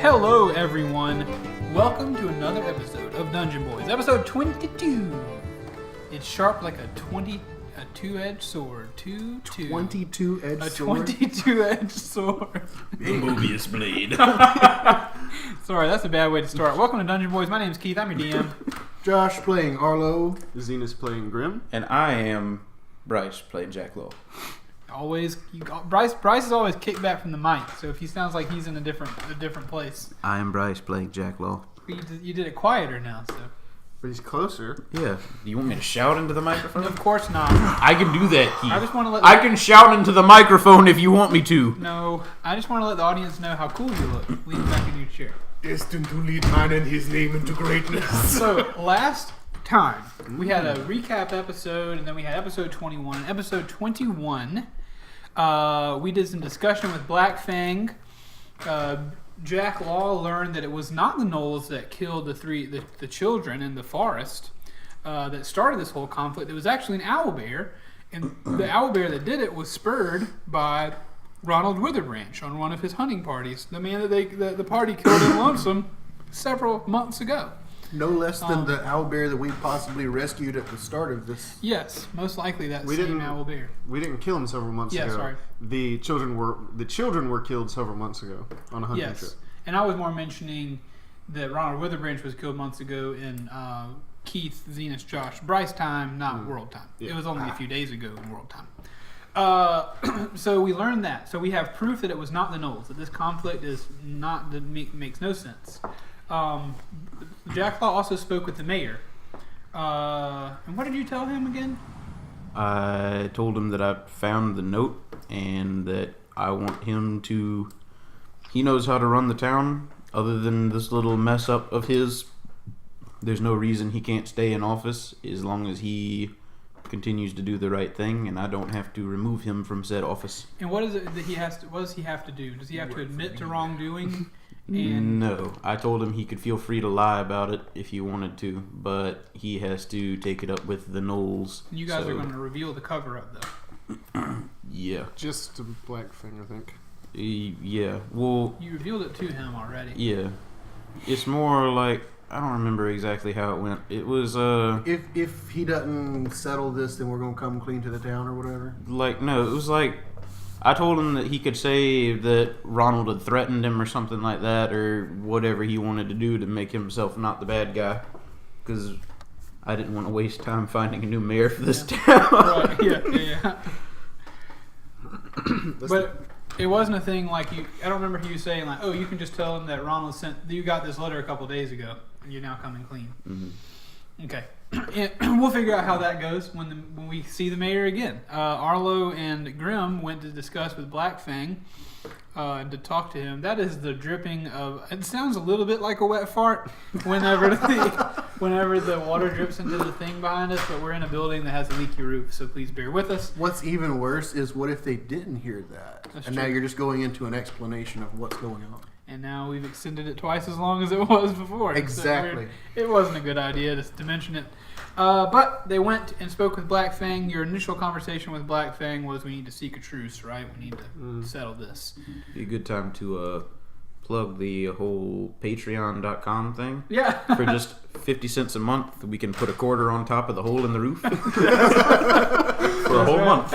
Hello, everyone. Welcome to another episode of Dungeon Boys, episode 22. It's sharp like a two-edged sword. 22-edged sword? A 22-edged sword. The Mobius blade. Sorry, that's a bad way to start. Welcome to Dungeon Boys. My name's Keith. I'm your DM. Josh playing Arlo. Zenas playing Grim. And I am Brice playing Jack Law. Brice is always kicked back from the mic, so if he sounds like he's in a different place. I am Brice playing Jack Law. You did it quieter now, so. But he's closer. Yeah. Do you want me to shout into the microphone? Of course not. I can do that, Keith. I just want to let. I can shout into the microphone if you want me to. No, I just want to let the audience know how cool you look. Lean back in your chair. Destined to lead man and his name into greatness. So, last time, we had a recap episode, and then we had episode 21. Episode 21, we did some discussion with Blackfang. Jack Law learned that it was not the gnolls that killed the children in the forest that started this whole conflict. It was actually an owlbear, and the owlbear that did it was spurred by Ronald Witherbranch on one of his hunting parties. The man that the party killed in Lonesome several months ago. No less than the owlbear that we possibly rescued at the start of this. Yes, most likely that same owlbear. We didn't kill him several months ago. Sorry. The children were killed several months ago on a hunting trip. And I was more mentioning that Ronald Witherbranch was killed months ago in Keith, Zenas, Josh, Brice time, not World time. Yeah. It was only a few days ago in World time. So we learned that. So we have proof that it was not the gnolls, that this conflict makes no sense. Jack Law also spoke with the mayor. And what did you tell him again? I told him that I found the note and that I want him to... He knows how to run the town. Other than this little mess up of his, there's no reason he can't stay in office as long as he continues to do the right thing, and I don't have to remove him from said office. And what is it that he has to? What does he have to do? Does he have to admit to wrongdoing? No, I told him he could feel free to lie about it if he wanted to, but he has to take it up with the gnolls. You guys are going to reveal the cover-up, though. Yeah. Just to Blackfang, I think. Yeah, well... You revealed it to him already. Yeah. It's more like... I don't remember exactly how it went. It was, If he doesn't settle this, then we're going to come clean to the town or whatever? No, it was like... I told him that he could say that Ronald had threatened him or something like that, or whatever he wanted to do to make himself not the bad guy. Because I didn't want to waste time finding a new mayor for this town. Right, yeah. But it wasn't a thing like you... I don't remember you saying like, oh, you can just tell him that Ronald you got this letter a couple days ago, and you're now coming clean. Mm-hmm. Okay. We'll figure out how that goes when we see the mayor again. Arlo and Grim went to discuss with Blackfang to talk to him. That is the dripping of... It sounds a little bit like a wet fart whenever the water drips into the thing behind us, but we're in a building that has a leaky roof, so please bear with us. What's even worse is what if they didn't hear that? That's and true. Now you're just going into an explanation of what's going on. And now we've extended it twice as long as it was before. Exactly. So it wasn't a good idea to mention it. But they went and spoke with Blackfang. Your initial conversation with Blackfang was we need to seek a truce, right? We need to settle this. Be a good time to plug the whole Patreon.com thing. Yeah. For just 50 cents a month, we can put a quarter on top of the hole in the roof. For a whole month.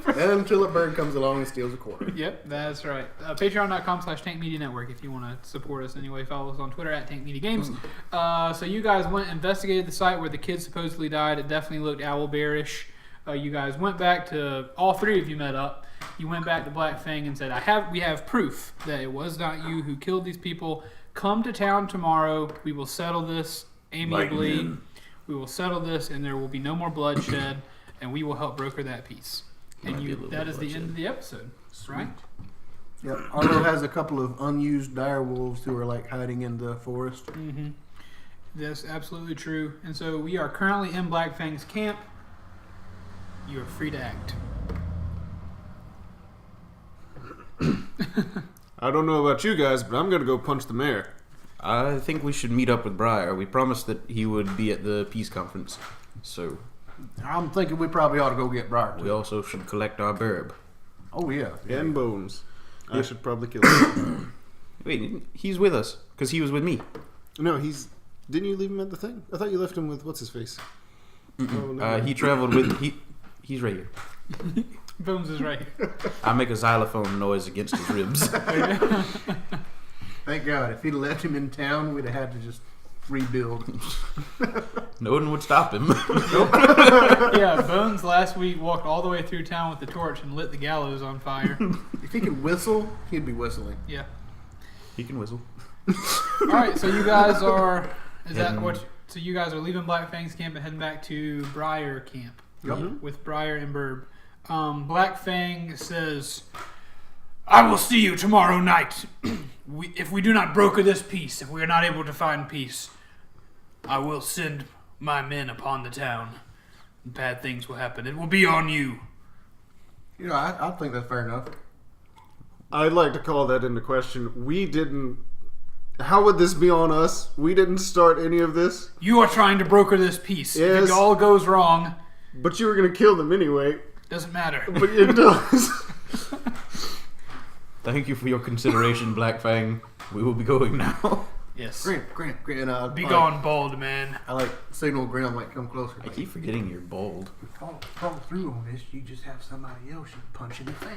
And until a bird comes along and steals a quarter. Yep, that's right. Patreon.com/Tank Media Network if you want to support us anyway. Follow us on Twitter @TankMediaGames. So you guys went and investigated the site where the kid supposedly died. It definitely looked owlbearish. You guys went back to... All three of you met up. You went back to Blackfang and said, we have proof that it was not you who killed these people. Come to town tomorrow. We will settle this amicably. Lightning. We will settle this and there will be no more bloodshed. And we will help broker that peace. And that is the end of the episode, right? Yeah, Arlo has a couple of unused dire wolves who are like hiding in the forest. Mm-hmm. That's absolutely true. And so we are currently in Blackfang's camp. You are free to act. I don't know about you guys, but I'm going to go punch the mayor. I think we should meet up with Briar. We promised that he would be at the peace conference. So... I'm thinking we probably ought to go get Briar. We also should collect our burb. Oh, yeah. And bones. I should probably kill him. Wait, he's with us because he was with me. No, didn't you leave him at the thing? I thought you left him with what's his face. Oh, no. He traveled with he's right here. Bones is right here. I make a xylophone noise against his ribs. Thank God. If he'd left him in town, we'd have had to just rebuild. No one would stop him. Yeah, Bones last week walked all the way through town with the torch and lit the gallows on fire. If he could whistle, he'd be whistling. Yeah. He can whistle. All right, so you guys are. So you guys are leaving Blackfang's camp and heading back to Briar camp. Yep. With Briar and Burb. Blackfang says, "I will see you tomorrow night. If we do not broker this peace, if we are not able to find peace, I will send my men upon the town. Bad things will happen. It will be on you." I think that's fair enough. I'd like to call that into question. We didn't... How would this be on us? We didn't start any of this. You are trying to broker this peace. Yes. If it all goes wrong, But you were going to kill them anyway. doesn't matter. But it does. Thank you for your consideration, Blackfang. We will be going now. Yes. Grant. Be gone, bald man. I like signal Grant, like, come closer. I keep forgetting you're bald. Follow through on this. You just have somebody else you punch in the face.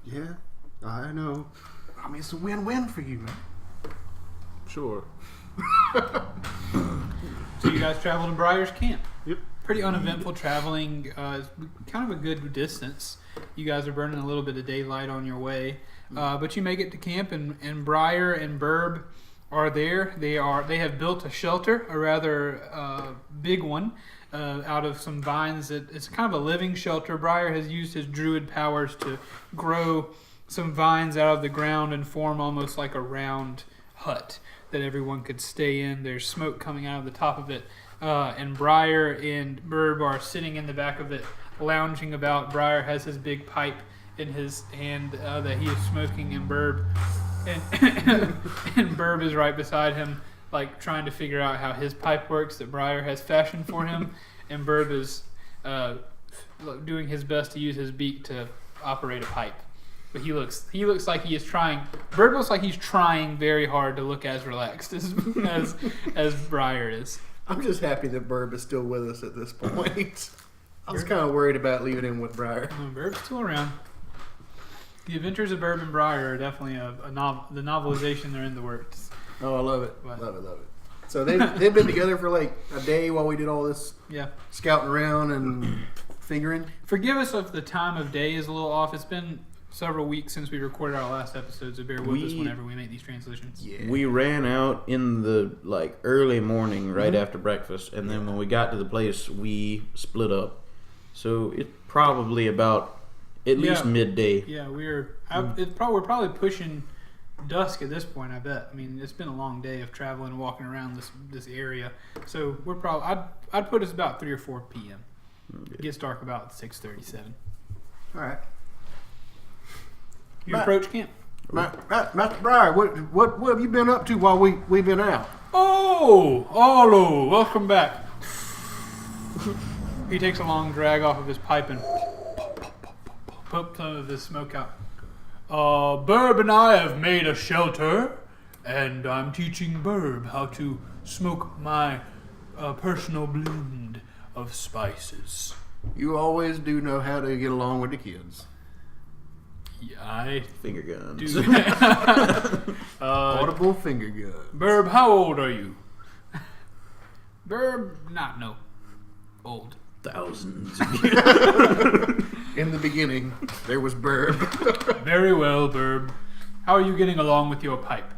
Yeah, I know. I mean, it's a win-win for you, man. Sure. So you guys travel to Briar's camp. Yep. Pretty uneventful traveling. It's kind of a good distance. You guys are burning a little bit of daylight on your way, but you make it to camp, and Briar and Burb are there. They have built a shelter, a rather big one, out of some vines. It's kind of a living shelter. Briar has used his druid powers to grow some vines out of the ground and form almost like a round hut that everyone could stay in. There's smoke coming out of the top of it. And Briar and Burb are sitting in the back of it, lounging about. Briar has his big pipe in his hand that he is smoking, and Burb and Burb is right beside him, like trying to figure out how his pipe works that Briar has fashioned for him. And Burb is doing his best to use his beak to operate a pipe. But he looks like he is trying. Bird looks like he's trying very hard to look as relaxed as Briar is. I'm just happy that Burb is still with us at this point. I was kind of worried about leaving him with Briar. Burb's still around. The Adventures of Burb and Briar are definitely the novelization. They're in the works. Oh, I love it. What? Love it. So they've been together for like a day while we did all this scouting around and fingering. Forgive us if the time of day is a little off. It's been several weeks since we recorded our last episode, so bear with us whenever we make these transitions. Yeah. We ran out in the early morning right after breakfast, and then when we got to the place, we split up. So it's probably about at least midday. Yeah, we're probably pushing dusk at this point. I bet. I mean, it's been a long day of traveling and walking around this area, so we're probably I'd put us about 3 or 4 p.m. It gets dark about 6:37. All right. You approach camp. Master Briar, what have you been up to while we've been out? Oh, Arlo, welcome back. He takes a long drag off of his pipe and pumps some of his smoke out. Burb and I have made a shelter, and I'm teaching Burb how to smoke my personal blend of spices. You always do know how to get along with the kids. Yeah, I Finger guns. do. Audible finger guns. Burb, how old are you? Burb, no, old. Thousands. In the beginning, there was Burb. Very well, Burb. How are you getting along with your pipe?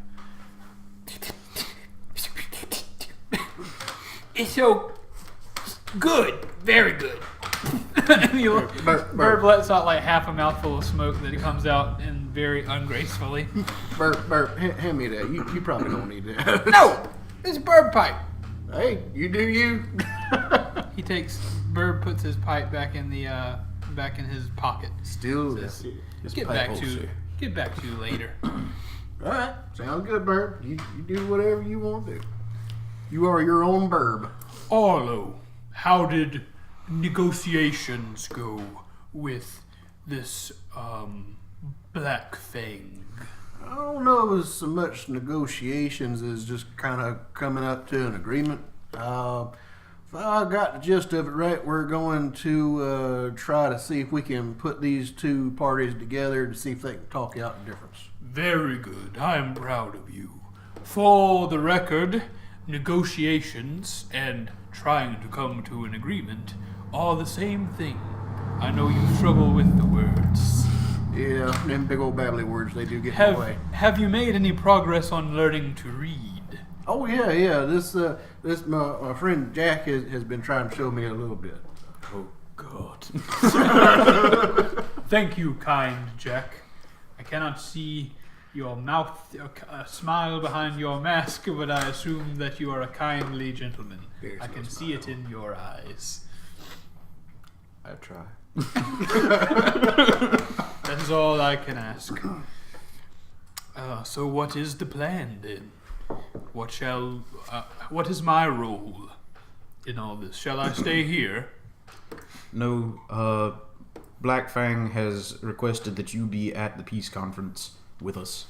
It's so good. Very good. Burb lets out like half a mouthful of smoke that comes out and very ungracefully. Burb, hand me that. You probably don't need that. No! It's Burb pipe. Hey, you do you. Burb puts his pipe back in his pocket. Still. Says, His get pipe back holster. to you later. All right. Sounds good, Burb. You do whatever you want to do. You are your own Burb. Arlo, how did negotiations go with this Blackfang? I don't know as so much negotiations as just kind of coming up to an agreement. If I got the gist of it right, we're going to try to see if we can put these two parties together to see if they can talk out the difference. Very good. I am proud of you. For the record, negotiations and trying to come to an agreement are the same thing. I know you struggle with the words. Yeah, them big old babbly words, they do get in the way. Have you made any progress on learning to read? Oh, yeah. This my friend Jack has been trying to show me a little bit. Oh, God. Thank you, kind Jack. I cannot see your mouth, a smile behind your mask, but I assume that you are a kindly gentleman. I can see it in your eyes. I try. That is all I can ask. So what is the plan then? What is my role in all this? Shall I stay here? No, Blackfang has requested that you be at the peace conference with us.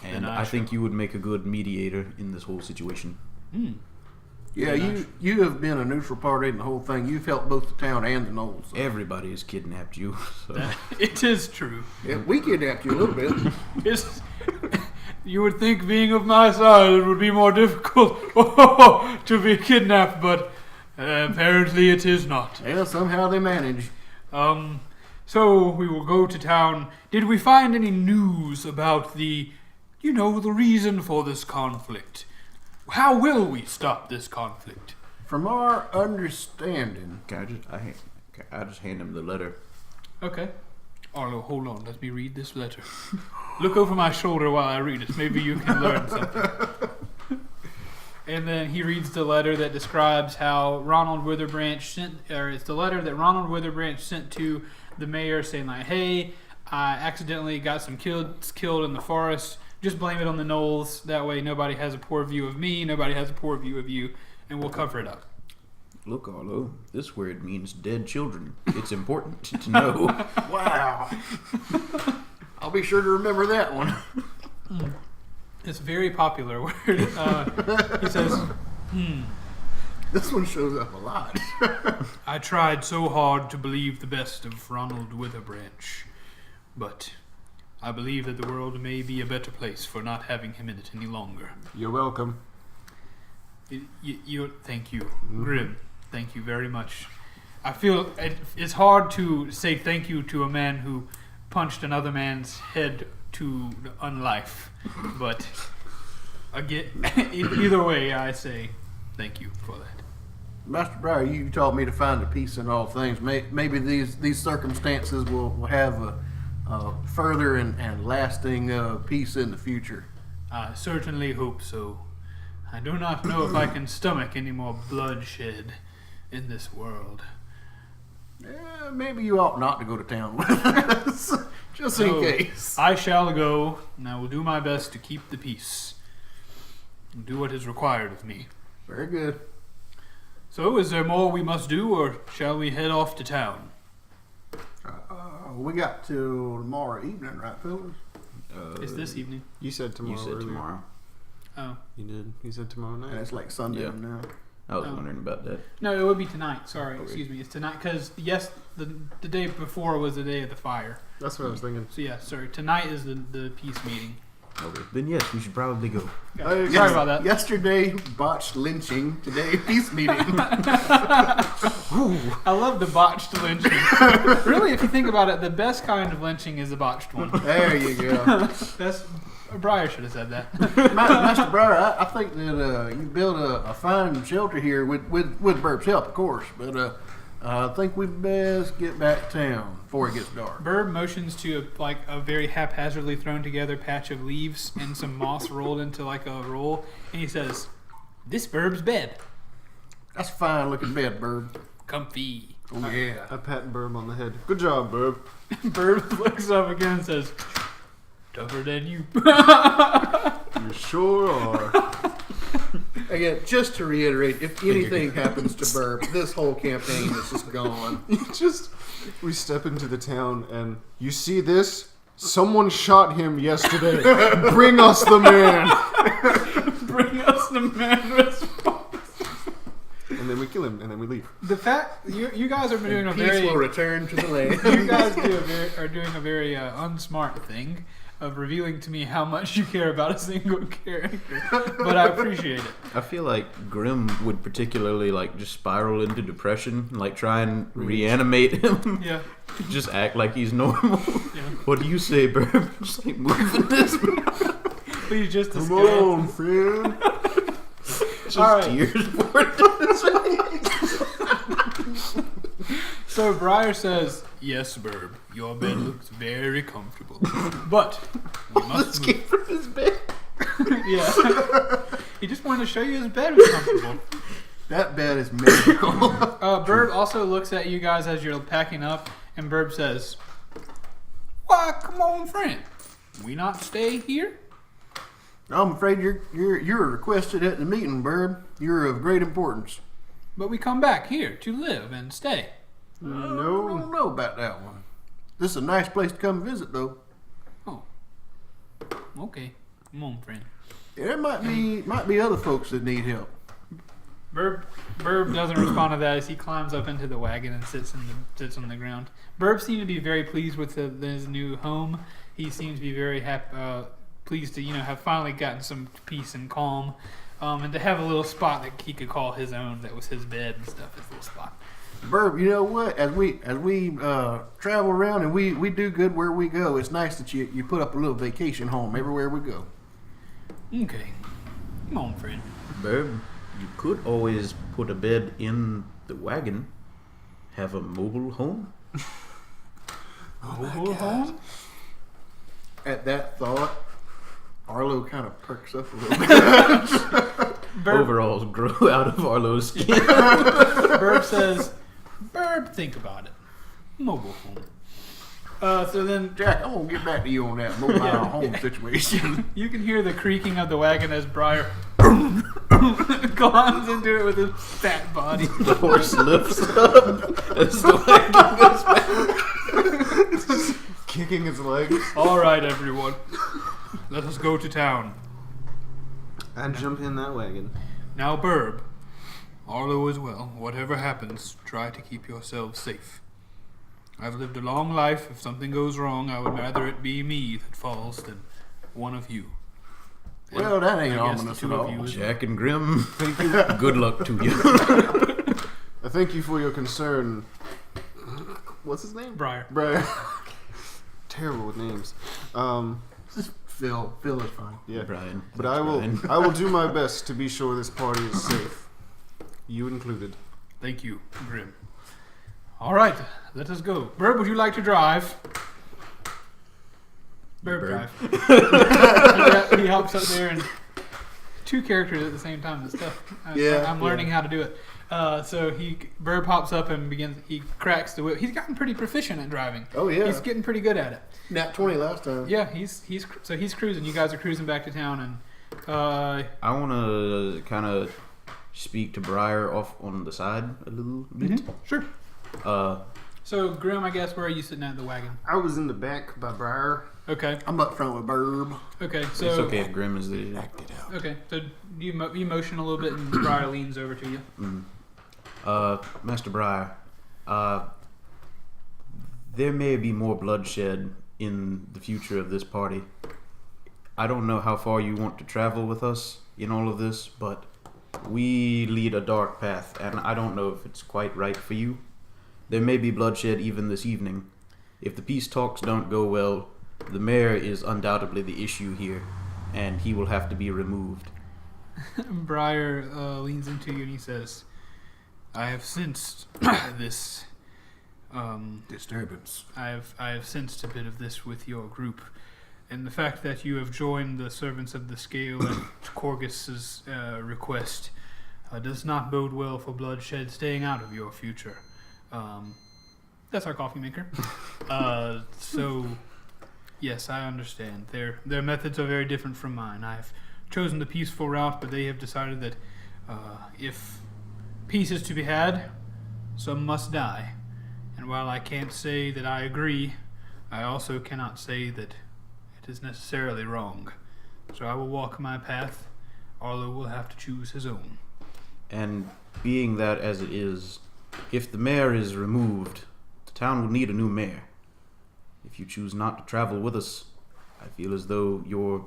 And I think you would make a good mediator in this whole situation. Yeah, you have been a neutral party in the whole thing. You've helped both the town and the Knolls. So. Everybody has kidnapped you. So. It is true. Yeah, we kidnapped you a little bit. You would think being of my side it would be more difficult to be kidnapped, but apparently it is not. Yeah, somehow they manage. So we will go to town. Did we find any news about the reason for this conflict? How will we stop this conflict? From our understanding... I just hand him the letter. Okay. Arlo, hold on. Let me read this letter. Look over my shoulder while I read it. Maybe you can learn something. And then he reads the letter that describes how Ronald Witherbranch it's the letter that Ronald Witherbranch sent to the mayor saying like, hey, I accidentally got some kids killed in the forest. Just blame it on the Knolls. That way nobody has a poor view of me, nobody has a poor view of you, and we'll cover it up. Look, Arlo, this word means dead children. It's important to know. Wow. I'll be sure to remember that one. It's a very popular word. He says, This one shows up a lot. I tried so hard to believe the best of Ronald Witherbranch, but I believe that the world may be a better place for not having him in it any longer. You're welcome. Thank you, Grim. Thank you very much. I feel it's hard to say thank you to a man who punched another man's head to unlife, but again, either way, I say thank you for that. Master Briar, you taught me to find a peace in all things. Maybe these circumstances will have a further and lasting peace in the future. I certainly hope so. I do not know if I can stomach any more bloodshed in this world. Maybe you ought not to go to town with us, just in case. I shall go, and I will do my best to keep the peace and do what is required of me. Very good. So, is there more we must do, or shall we head off to town? We got till tomorrow evening, right, fellas? It's this evening. You said tomorrow. You said earlier. tomorrow. Oh. You did. You said tomorrow night. And it's like sundown now. I was wondering about that. No, it would be tonight. Sorry, Okay. excuse me. It's tonight because the day before was the day of the fire. That's what I was thinking. So yeah, sorry. Tonight is the peace meeting. Okay. Then yes, we should probably go. Okay. Sorry about that. Yesterday, botched lynching. Today, peace meeting. I love the botched lynching. Really, if you think about it, the best kind of lynching is the botched one. There you go. That's Briar should have said that. Master Briar, I think that you built a fine shelter here with Burb's help, of course. But I think we best get back to town before it gets dark. Burb motions to a very haphazardly thrown together patch of leaves and some moss rolled into like a roll, and he says, "This Burb's bed, That's a fine looking bed, Burb. comfy." Oh yeah. I pat Burb on the head. Good job, Burb. Burb looks up again and says, "Tougher than you." You sure are. Again, just to reiterate, if anything happens to Burb, this whole campaign is just gone. We step into the town and you see this? Someone shot him yesterday. Bring us the man. Bring us the man response. And then we kill him, and then we leave. The fact you guys are doing a Peace very will return to the land. you guys are doing a very unsmart thing of revealing to me how much you care about a single character, but I appreciate it. I feel like Grim would particularly like just spiral into depression, like try and reanimate him. Yeah. Just act like he's normal. Yeah. What do you say, Burb? Just like moving this. Please just Come escape. on, friend. Just All right. tears pouring down his face. So Briar says, "Yes, Burb, your bed looks very comfortable, but we must Escape from his bed. Yeah. He just wanted to show you his bed was comfortable." That bed is magical. Burb also looks at you guys as you're packing up, and Burb says, "Why, come on, friend. We not stay here?" I'm afraid you're requested at the meeting, Burb. You're of great importance. But we come back here to live and stay. I don't know about that one. This is a nice place to come visit, though. Oh. Okay. Come on, friend. There might be other folks that need help. Burb doesn't respond to that as he climbs up into the wagon and sits on the ground. Burb seemed to be very pleased with his new home. He seems to be very pleased to have finally gotten some peace and calm, and to have a little spot that he could call his own. That was his bed and stuff. His little spot. Burb, you know what? As we travel around and we do good where we go, it's nice that you put up a little vacation home everywhere we go. Okay. Come on, friend. Burb, you could always put a bed in the wagon. Have a mobile home. Mobile home? At that thought, Arlo kind of perks up a little bit. Overalls grow out of Arlo's skin. Burb says, "Burb, think about it. Mobile home." So then Jack, I'm gonna get back to you on that mobile home situation. you can hear the creaking of the wagon as Briar climbs into it with his fat body. The horse lifts up as the wagon goes back. Kicking his legs. All right, everyone. Let us go to town. And jump in that wagon. Now, Burb, Arlo as well. Whatever happens, try to keep yourselves safe. I've lived a long life. If something goes wrong, I would rather it be me that falls than one of you. Well, that ain't I guess the ominous two at of you all. is- Jack and Grim, good luck to you. I thank you for your concern. What's his name? Briar. Brian. Terrible with names. Phil is fine. Yeah. Brian. But Thanks, Brian. I will do my best to be sure this party is safe. You included. Thank you, Grim. All right, let us go. Burb, would you like to drive? Burb drive. He hops up there and two characters at the same time and stuff. I'm learning how to do it. So Burb hops up and he cracks the whip. He's gotten pretty proficient at driving. Oh yeah, He's getting pretty good at it. nat 20 last time. Yeah, he's cruising. You guys are cruising back to town, and I want to kind of speak to Briar off on the side a little bit. Sure. Uh, So Grim, I guess, where are you sitting at the wagon? I was in the back by Briar. Okay. I'm up front with Burb. Okay. So it's okay if Grim is the. Act it out. Okay. So you motion a little bit, and Briar leans over to you. Master Briar, there may be more bloodshed in the future of this party. I don't know how far you want to travel with us in all of this, but we lead a dark path, and I don't know if it's quite right for you. There may be bloodshed even this evening. If the peace talks don't go well, the mayor is undoubtedly the issue here, and he will have to be removed. Briar leans into you and he says, "I have sensed this. Disturbance. I have sensed a bit of this with your group, and the fact that you have joined the Servants of the Scale at Corgus's request does not bode well for bloodshed staying out of your future. That's our coffee maker. So, yes, I understand. Their methods are very different from mine. I've chosen the peaceful route, but they have decided that if peace is to be had, some must die. And while I can't say that I agree, I also cannot say that it is necessarily wrong. So I will walk my path. Arlo will have to choose his own. And being that as it is, if the mayor is removed, the town will need a new mayor. If you choose not to travel with us, I feel as though your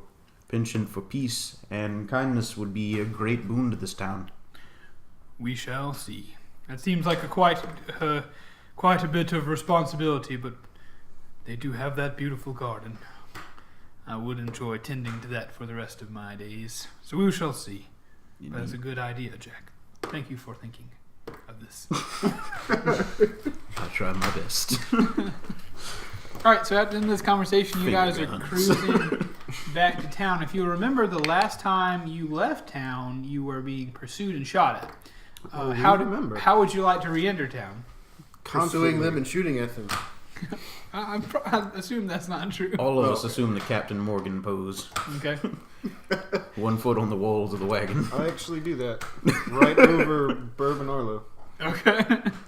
penchant for peace and kindness would be a great boon to this town. We shall see. That seems like quite a bit of responsibility, but they do have that beautiful garden. I would enjoy tending to that for the rest of my days. So we shall see. But that's a good idea, Jack. Thank you for thinking of this. I'll try my best. Alright, so at the end of this conversation, you guys are guns. cruising back to town. If you remember, the last time you left town, you were being pursued and shot at. remember. How would you like to re-enter town? Pursuing them and shooting at them. I assume that's not true. All of us assume the Captain Morgan pose. Okay. 1 foot on the walls of the wagon. I actually do that. Right over Burb and Arlo. Okay.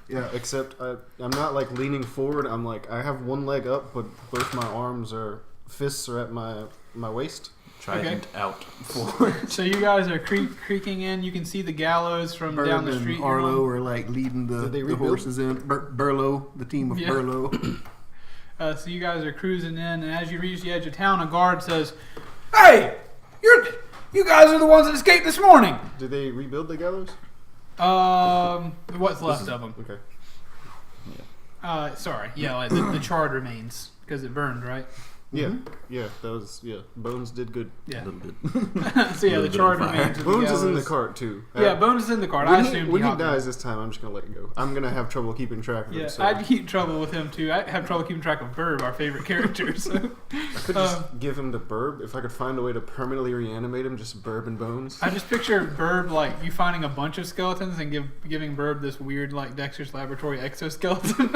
Yeah. Except I'm not like leaning forward. I'm like, I have one leg up, but both my fists are at my waist. Trident out forward. So you guys are creaking in. You can see the gallows from Burb down the and street. Arlo are like leading Did they the rebuild? horses in. Burlo, the team of Yeah. Burlo. So you guys are cruising in, and as you reach the edge of town, a guard says, "Hey, you guys are the ones that escaped this morning." Did they rebuild the gallows? What's left of them? Okay. Sorry, yeah, like the charred remains because it burned, right? Yeah, Mhm. yeah, that was Bones did good. Yeah. A little bit. So yeah, the Little bit charred of fire. remains. Of Bones the is in the gallows. cart too. Yeah, Bones is in the cart. I assumed when he hopped in. dies this time, I'm just gonna let it go. I'm gonna have trouble keeping track of Yeah, it. So I'd keep trouble with him too. I have trouble keeping track of Burb, our favorite character. So I could just give him to Burb if I could find a way to permanently reanimate him. Just Burb and Bones. I just picture Burb like you finding a bunch of skeletons and giving Burb this weird like Dexter's Laboratory exoskeleton.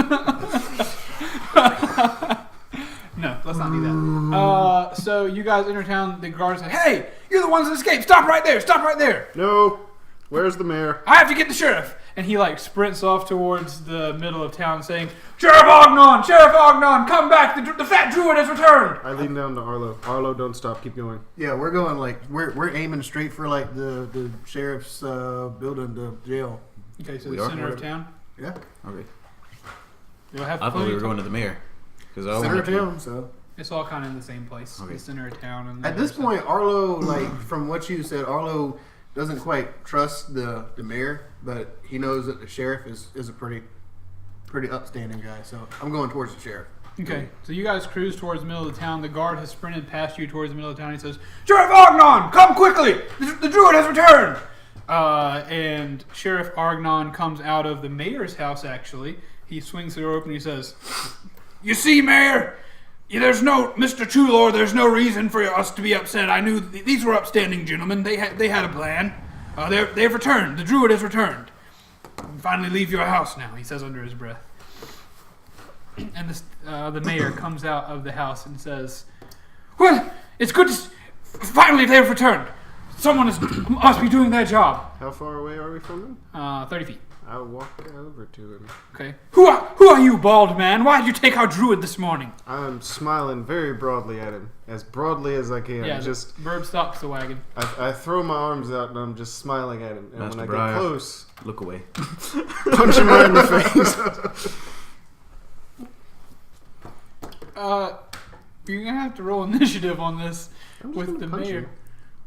No, let's not do that. So you guys enter town. The guard said, "Hey, you're the ones that escaped. Stop right there. Stop right there. No, where's the mayor? I have to get the sheriff." And he like sprints off towards the middle of town, saying, "Sheriff Ognon! Sheriff Ognon, come back! The fat druid has returned." I lean down to Arlo. Arlo, don't stop. Keep going. Yeah, we're going like we're aiming straight for like the sheriff's building, the jail. Okay, so We the are? center of town. Yeah, Okay. You'll have I thought we plenty were of going to the mayor. Because center of town. So It's all kind of in the same place. Okay. The center of town. And at this point, Arlo, like from what you said, Arlo doesn't quite trust the mayor, but he knows that the sheriff is a pretty upstanding guy. So I'm going towards the sheriff. Okay, so you guys cruise towards the middle of the town. The guard has sprinted past you towards the middle of the town. He says, "Sheriff Ognon, come quickly! The druid has returned!" And Sheriff Ognon comes out of the mayor's house, actually. He swings the door open and he says, "You see, Mayor, there's no, Mr. Trulor, there's no reason for us to be upset. I knew these were upstanding gentlemen. They had a plan. They've returned. The druid has returned. You can finally leave your house now," he says under his breath. And the mayor comes out of the house and says, "Well, it's good to finally they've returned. Someone must be doing their job." How far away are we from him? 30 feet. I'll walk over to him. Okay. Who are you, bald man? Why did you take our druid this morning? I'm smiling very broadly at him, as broadly as I can. Yeah, Just Burb stops the wagon. I throw my arms out and I'm just smiling at him. And Master when I Briar. get close, Look away. punch him right in the face. You're gonna have to roll initiative on this I'm just with gonna the punch mayor. him.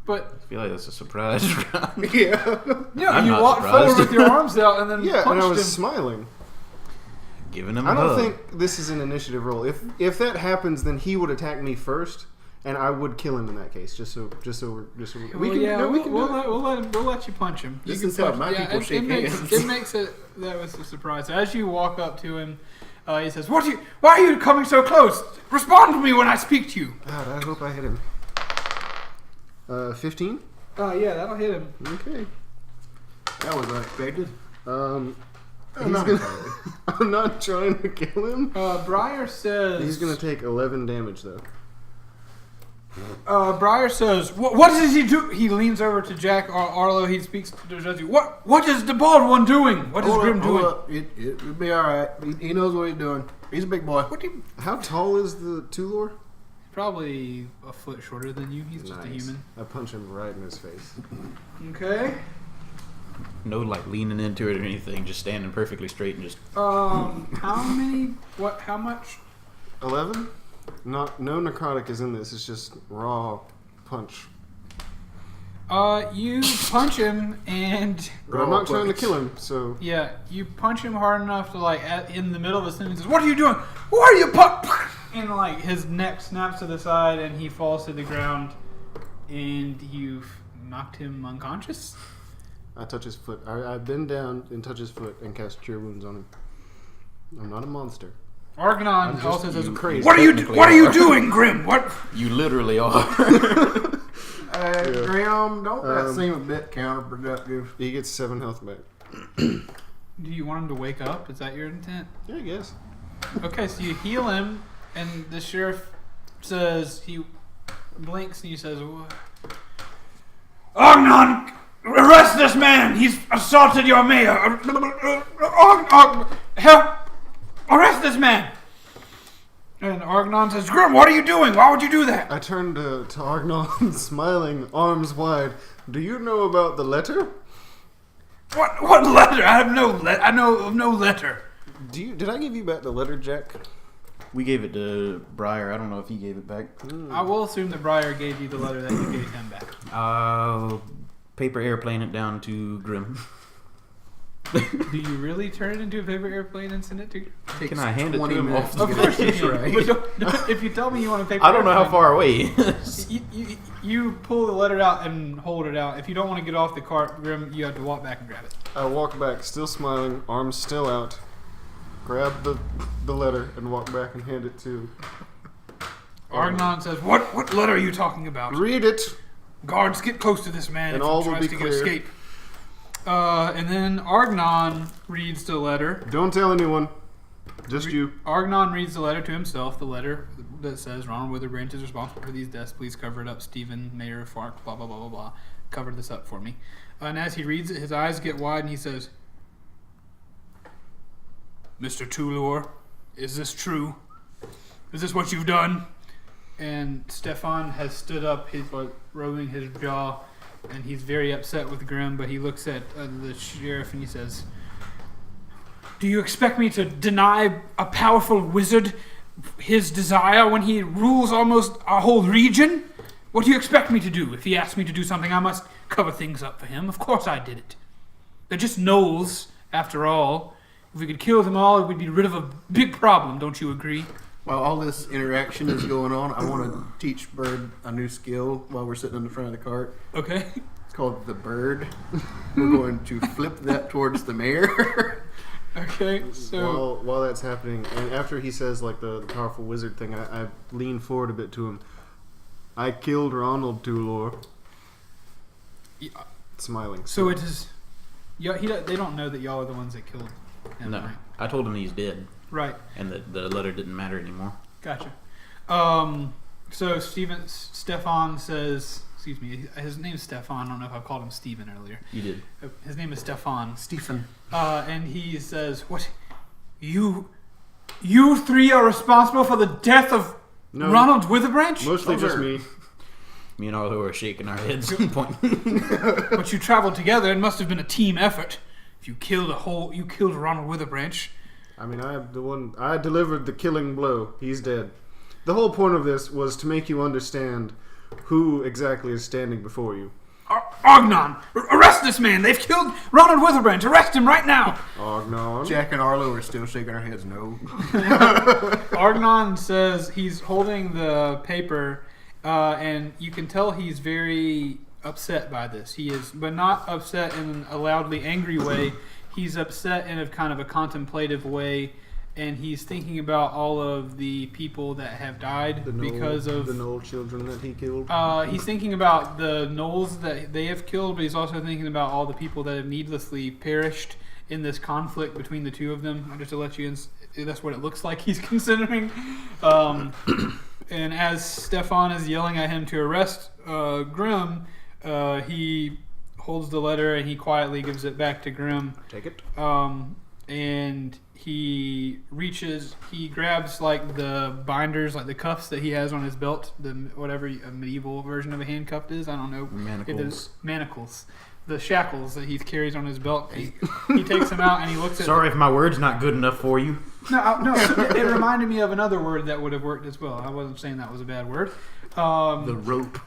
But I feel like that's a surprise round. Yeah. no, I'm you not walked surprised. forward with your arms out and then Yeah, and punched I was him. smiling. Giving him a I don't hug. think this is an initiative roll. If that happens, then he would attack me first, and I would kill him in that case. Just so we Well, can. yeah, no, we we'll, can. we'll let you punch him. This You is can how punch- my people shake makes, hands. It makes it that was a surprise. So as you walk up to him, he says, why are you coming so close? Respond to me when I speak to you." God, I hope I hit him. 15. Yeah, that'll hit him. Okay. That was unexpected. He's not gonna, entirely. I'm not trying to kill him. Briar says. He's gonna take 11 damage though. Briar says, "What does he do?" He leans over to Jack Arlo. He speaks to Jesse. What is the bald one doing? What is Grim doing? It'll be all right. He knows what he's doing. He's a big boy. What do you? How tall is the Tulor? Probably a foot shorter than you. He's just a human. I punch him right in his face. Okay. No, like leaning into it or anything. Just standing perfectly straight and just. How many? What? How much? 11? No necrotic is in this. It's just raw punch. You punch him and. But I'm not trying to kill him, so. Yeah, you punch him hard enough to in the middle of a sentence. Says, "What are you doing? Why are you punch?" And his neck snaps to the side and he falls to the ground, and you've knocked him unconscious. I touch his foot. I bend down and touch his foot and cast Cure Wounds on him. I'm not a monster. Argonon also says, crazy. What are you doing, Grim? What? You literally are. Graham, don't that seem a bit counterproductive? He gets 7 health back. Do you want him to wake up? Is that your intent? Yeah, I guess. Okay, so you heal him, and the sheriff says, he blinks and he says, Argonon, arrest this man! He's assaulted your mayor! Help! Arrest this man! And Argonon says, Grim, what are you doing? Why would you do that? I turn to Argnon, smiling, arms wide. Do you know about the letter? What letter? I have no I know of no letter. Did I give you back the letter, Jack? We gave it to Briar. I don't know if he gave it back. I will assume that Briar gave you the letter that you gave him back. Paper airplane it down to Grim. Do you really turn it into a paper airplane and send it to? Can I hand it to him off Of course you can. But if you tell me you want a paper, I don't know how airplane, far away he is. You pull the letter out and hold it out. If you don't want to get off the cart, Grim, you have to walk back and grab it. I walk back, still smiling, arms still out, grab the letter, and walk back and hand it to Argonon says, "What letter are you talking about? Read it. Guards, get close to this man And if all he will tries be to clear. escape." And then Argonon reads the letter. Don't tell anyone. Just you. Argonon reads the letter to himself. The letter that says, Ronald Witherbranch is responsible for these deaths. Please cover it up. Stephen, Mayor of Fark, blah, blah, blah, blah, blah. Cover this up for me. And as he reads it, his eyes get wide and he says, Mr. Tulor, is this true? Is this what you've done? And Stefan has stood up, he's rolling his jaw, and he's very upset with Grim, but he looks at the sheriff and he says, do you expect me to deny a powerful wizard his desire when he rules almost a whole region? What do you expect me to do? If he asks me to do something, I must cover things up for him. Of course I did it. They're just gnolls, after all. If we could kill them all, we'd be rid of a big problem, don't you agree? While all this interaction is going on, I want to teach Bird a new skill while we're sitting in the front of the cart. Okay. It's called the Bird. We're going to flip that towards the mayor. Okay, so... While that's happening, and after he says like the powerful wizard thing, I lean forward a bit to him. I killed Ronald Tulor. Yeah. Smiling. So it is... Yeah, they don't know that y'all are the ones that killed him, No, right? I told him he's dead. Right. And that the letter didn't matter anymore. Gotcha. So Stefan says, excuse me, his name's Stefan. I don't know if I called him Steven earlier. You did. His name is Stefan. Stephen. And he says, what? You three are responsible for the death of Ronald Witherbranch? Mostly just me. Me and Arlo are shaking our heads and pointing. But you traveled together. It must have been a team effort. If you killed Ronald Witherbranch. I mean, I delivered the killing blow. He's dead. The whole point of this was to make you understand who exactly is standing before you. Ognon, arrest this man. They've killed Ronald Witherbranch. Arrest him right now. Ognon. Jack and Arlo are still shaking our heads no. Argonon says he's holding the paper, and you can tell he's very upset by this. He is, but not upset in a loudly angry way. He's upset in a kind of a contemplative way, and he's thinking about all of the people that have died because of the Gnoll children that he killed. He's thinking about the gnolls that they have killed, but he's also thinking about all the people that have needlessly perished in this conflict between the two of them. Just to let you in, that's what it looks like he's considering. And as Stefan is yelling at him to arrest Grim, he holds the letter and he quietly gives it back to Grim. Take it. And he grabs like the binders, like the cuffs that he has on his belt, whatever a medieval version of a handcuff is. I don't know. Manacles. The shackles that he carries on his belt. He takes them out and he looks at. Sorry if my word's not good enough for you. No. It reminded me of another word that would have worked as well. I wasn't saying that was a bad word. The rope.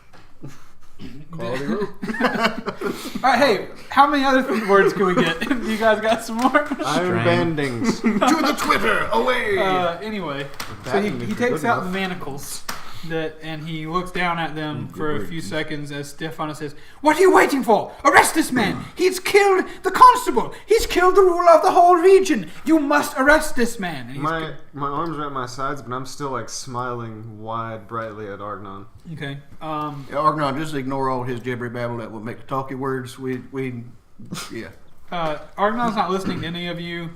Quality rope. All right, hey, how many other words can we get? You guys got some more? Iron bandings. To the Twitter, away! Anyway, so he takes out the manacles. And he looks down at them for a few seconds as Stefano says, "What are you waiting for? Arrest this man! He's killed the constable! He's killed the ruler of the whole region! You must arrest this man!" And my arms are at my sides, but I'm still like smiling wide, brightly at Argnon. Okay. Argnon, just ignore all his jibbery babble that will make the talky words. Yeah. Argnon's not listening to any of you.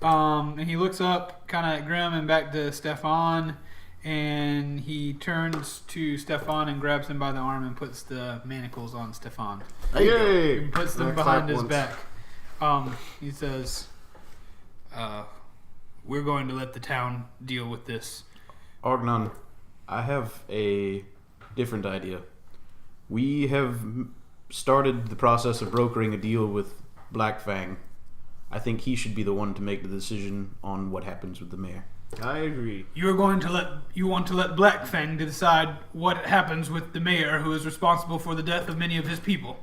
And he looks up kind of at Grim and back to Stefan. And he turns to Stefan and grabs him by the arm and puts the manacles on Stefan. Yay! He puts them behind his back. He says, "We're going to let the town deal with this." Argnon, I have a different idea. We have started the process of brokering a deal with Blackfang. I think he should be the one to make the decision on what happens with the mayor. I agree. You want to let Blackfang decide what happens with the mayor who is responsible for the death of many of his people.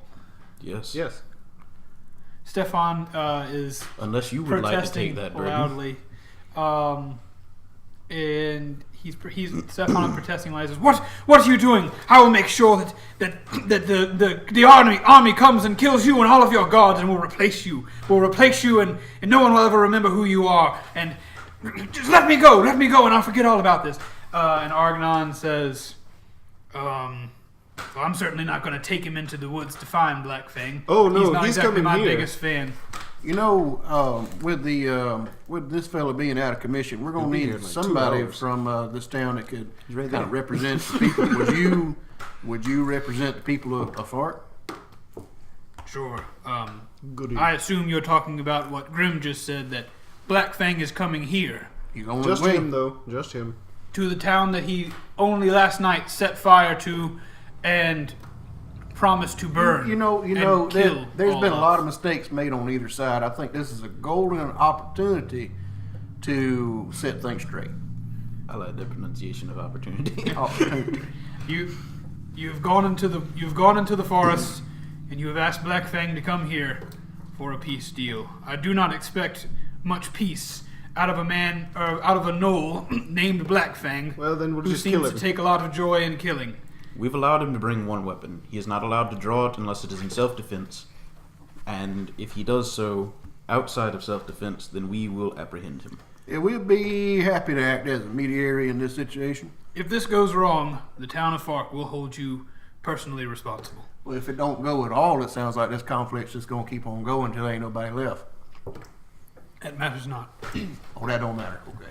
Yes. Yes. Stefan is unless you would like to take that burden. Loudly. And he's Stefan is protesting loudly. Says, "What are you doing? I will make sure that the army comes and kills you and all of your gods and will replace you. And no one will ever remember who you are. And just let me go, and I'll forget all about this." And Argnon says, "Well, I'm certainly not going to take him into the woods to find Blackfang. Oh no, he's not he's exactly coming my here. biggest fan." You know, with this fella being out of commission, we're gonna need somebody from this town that could kind of represent the people. Would you represent the people of Fark? Sure. I assume you're talking about what Grim just said, that Blackfang is coming here. Just him, though. Just him. To the town that he only last night set fire to and promised to burn. You know, there's been a lot of mistakes made on either side. I think this is a golden opportunity to set things straight. I like the pronunciation of opportunity. Opportunity. You've gone into the forest and you have asked Blackfang to come here for a peace deal. I do not expect much peace out of a gnoll named Blackfang. Well, then we'll who just kill seems him. to take a lot of joy in killing. We've allowed him to bring one weapon. He is not allowed to draw it unless it is in self-defense. And if he does so outside of self-defense, then we will apprehend him. Yeah, we'll be happy to act as a mediator in this situation. If this goes wrong, the town of Fark will hold you personally responsible. Well, if it don't go at all, it sounds like this conflict's just going to keep on going until ain't nobody left. That matters not. Oh, that don't matter. Okay.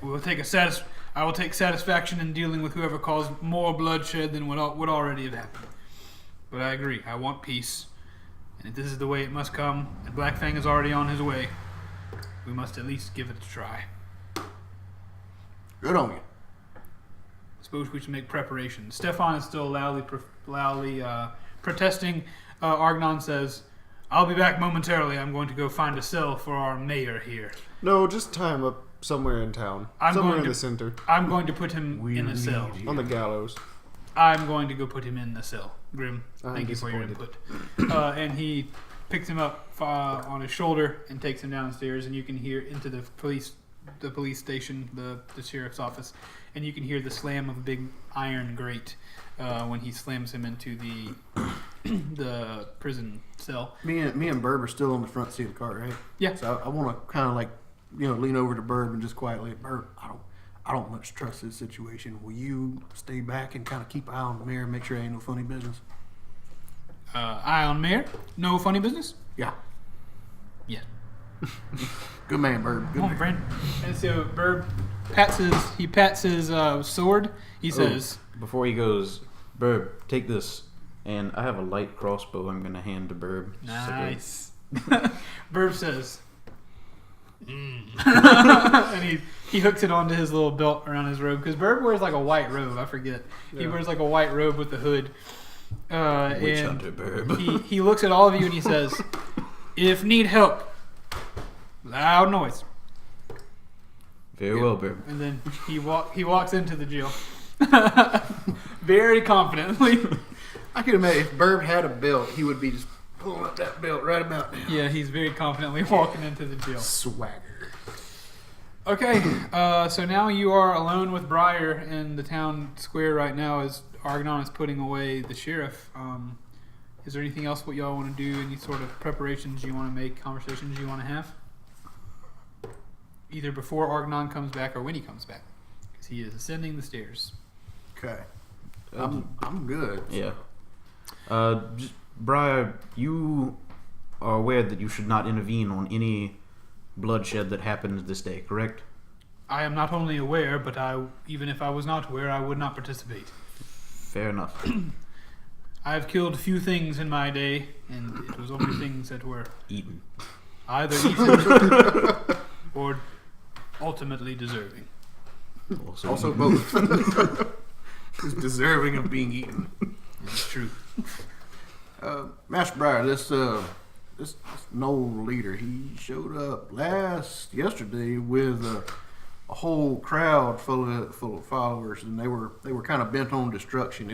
I will take satisfaction in dealing with whoever caused more bloodshed than would already have happened. But I agree. I want peace. And if this is the way it must come, and Blackfang is already on his way, we must at least give it a try. Good on you. Suppose we should make preparations. Stefan is still loudly protesting. Argnon says, "I'll be back momentarily. I'm going to go find a cell for our mayor here." No, just tie him up somewhere in town. Somewhere in the center. I'm going to put him in a cell. On the gallows. I'm going to go put him in the cell. Grim, I'm thank you for your disappointed. input. And he picks him up on his shoulder and takes him downstairs, and you can hear into the police station, the sheriff's office, and you can hear the slam of a big iron grate when he slams him into the prison cell. Me and Burb are still on the front seat of the car, right? Yeah. So I want to kind of like, lean over to Burb and just quietly, Burb, I don't much trust this situation. Will you stay back and kind of keep an eye on the mayor and make sure there ain't no funny business? Eye on mayor? No funny business? Yeah. Yeah. Good man, Burb. Good Come on, man. friend. And so Burb pats his sword. He says, Before he goes, Burb, take this. And I have a light crossbow I'm going to hand to Burb. "Nice." Burb says, And he hooks it onto his little belt around his robe, because Bird wears like a white robe. I forget. He Yeah. wears like a white robe with the hood. Witch And hunter burb. he looks at all of you and he says, "If need help, loud noise." Very well, burb. And then he walks into the jail, very confidently. I can imagine if Burb had a belt, he would be just pulling up that belt right about now. Yeah, he's very confidently walking into the jail. Swagger. Okay, so now you are alone with Briar in the town square right now as Argonon is putting away the sheriff. Is there anything else what y'all want to do? Any sort of preparations you want to make, conversations you want to have? Either before Argonon comes back or when he comes back. Because he is ascending the stairs. Okay. I'm good. Yeah. Just, Briar, you are aware that you should not intervene on any bloodshed that happens this day, correct? I am not only aware, but even if I was not aware, I would not participate. Fair enough. I have killed few things in my day, and it was only things that were Eaten. either eaten or ultimately deserving. Also both. Is deserving of being eaten. It's true. Master Briar, this Gnome leader, he showed up yesterday with a whole crowd full of followers, and they were kind of bent on destruction.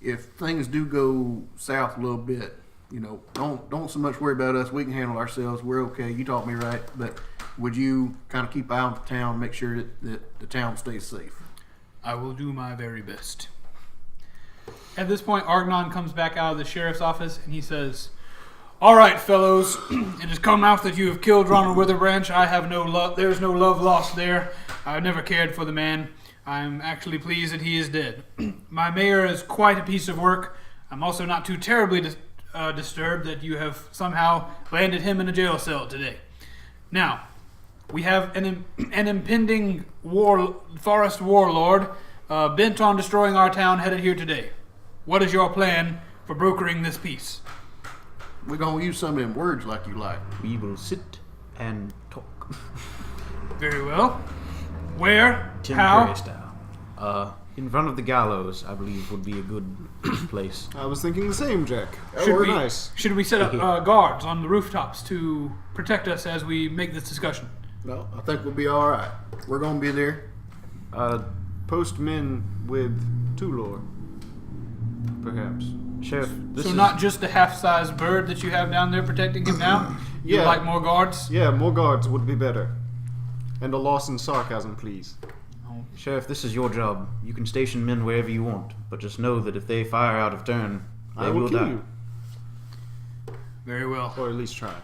If things do go south a little bit, don't so much worry about us. We can handle ourselves. We're okay. You taught me right, but would you kind of keep an eye on the town, make sure that the town stays safe? I will do my very best. At this point, Argonon comes back out of the sheriff's office and he says, "All right, fellows, it has come out that you have killed Ronald Witherbranch. I have no love. There is no love lost there. I have never cared for the man. I am actually pleased that he is dead. My mayor is quite a piece of work. I'm also not too terribly disturbed that you have somehow landed him in a jail cell today. Now, we have an impending forest warlord bent on destroying our town headed here today. What is your plan for brokering this peace?" We're going to use some of them words like you like. We will sit and talk. Very well. Where? Tim How? Curry style. In front of the gallows, I believe, would be a good place. I was thinking the same, Jack. Nice. Should we set up guards on the rooftops to protect us as we make this discussion? No, I think we'll be all right. We're going to be there. Post men with Tulor, perhaps. Sheriff, this So is not just the half-sized bird that you have down there protecting him now? You Yeah. like more guards? Yeah, more guards would be better. And a loss in sarcasm, please. Sheriff, this is your job. You can station men wherever you want, but just know that if they fire out of turn, they I will kill die. you. Very well. Or at least try.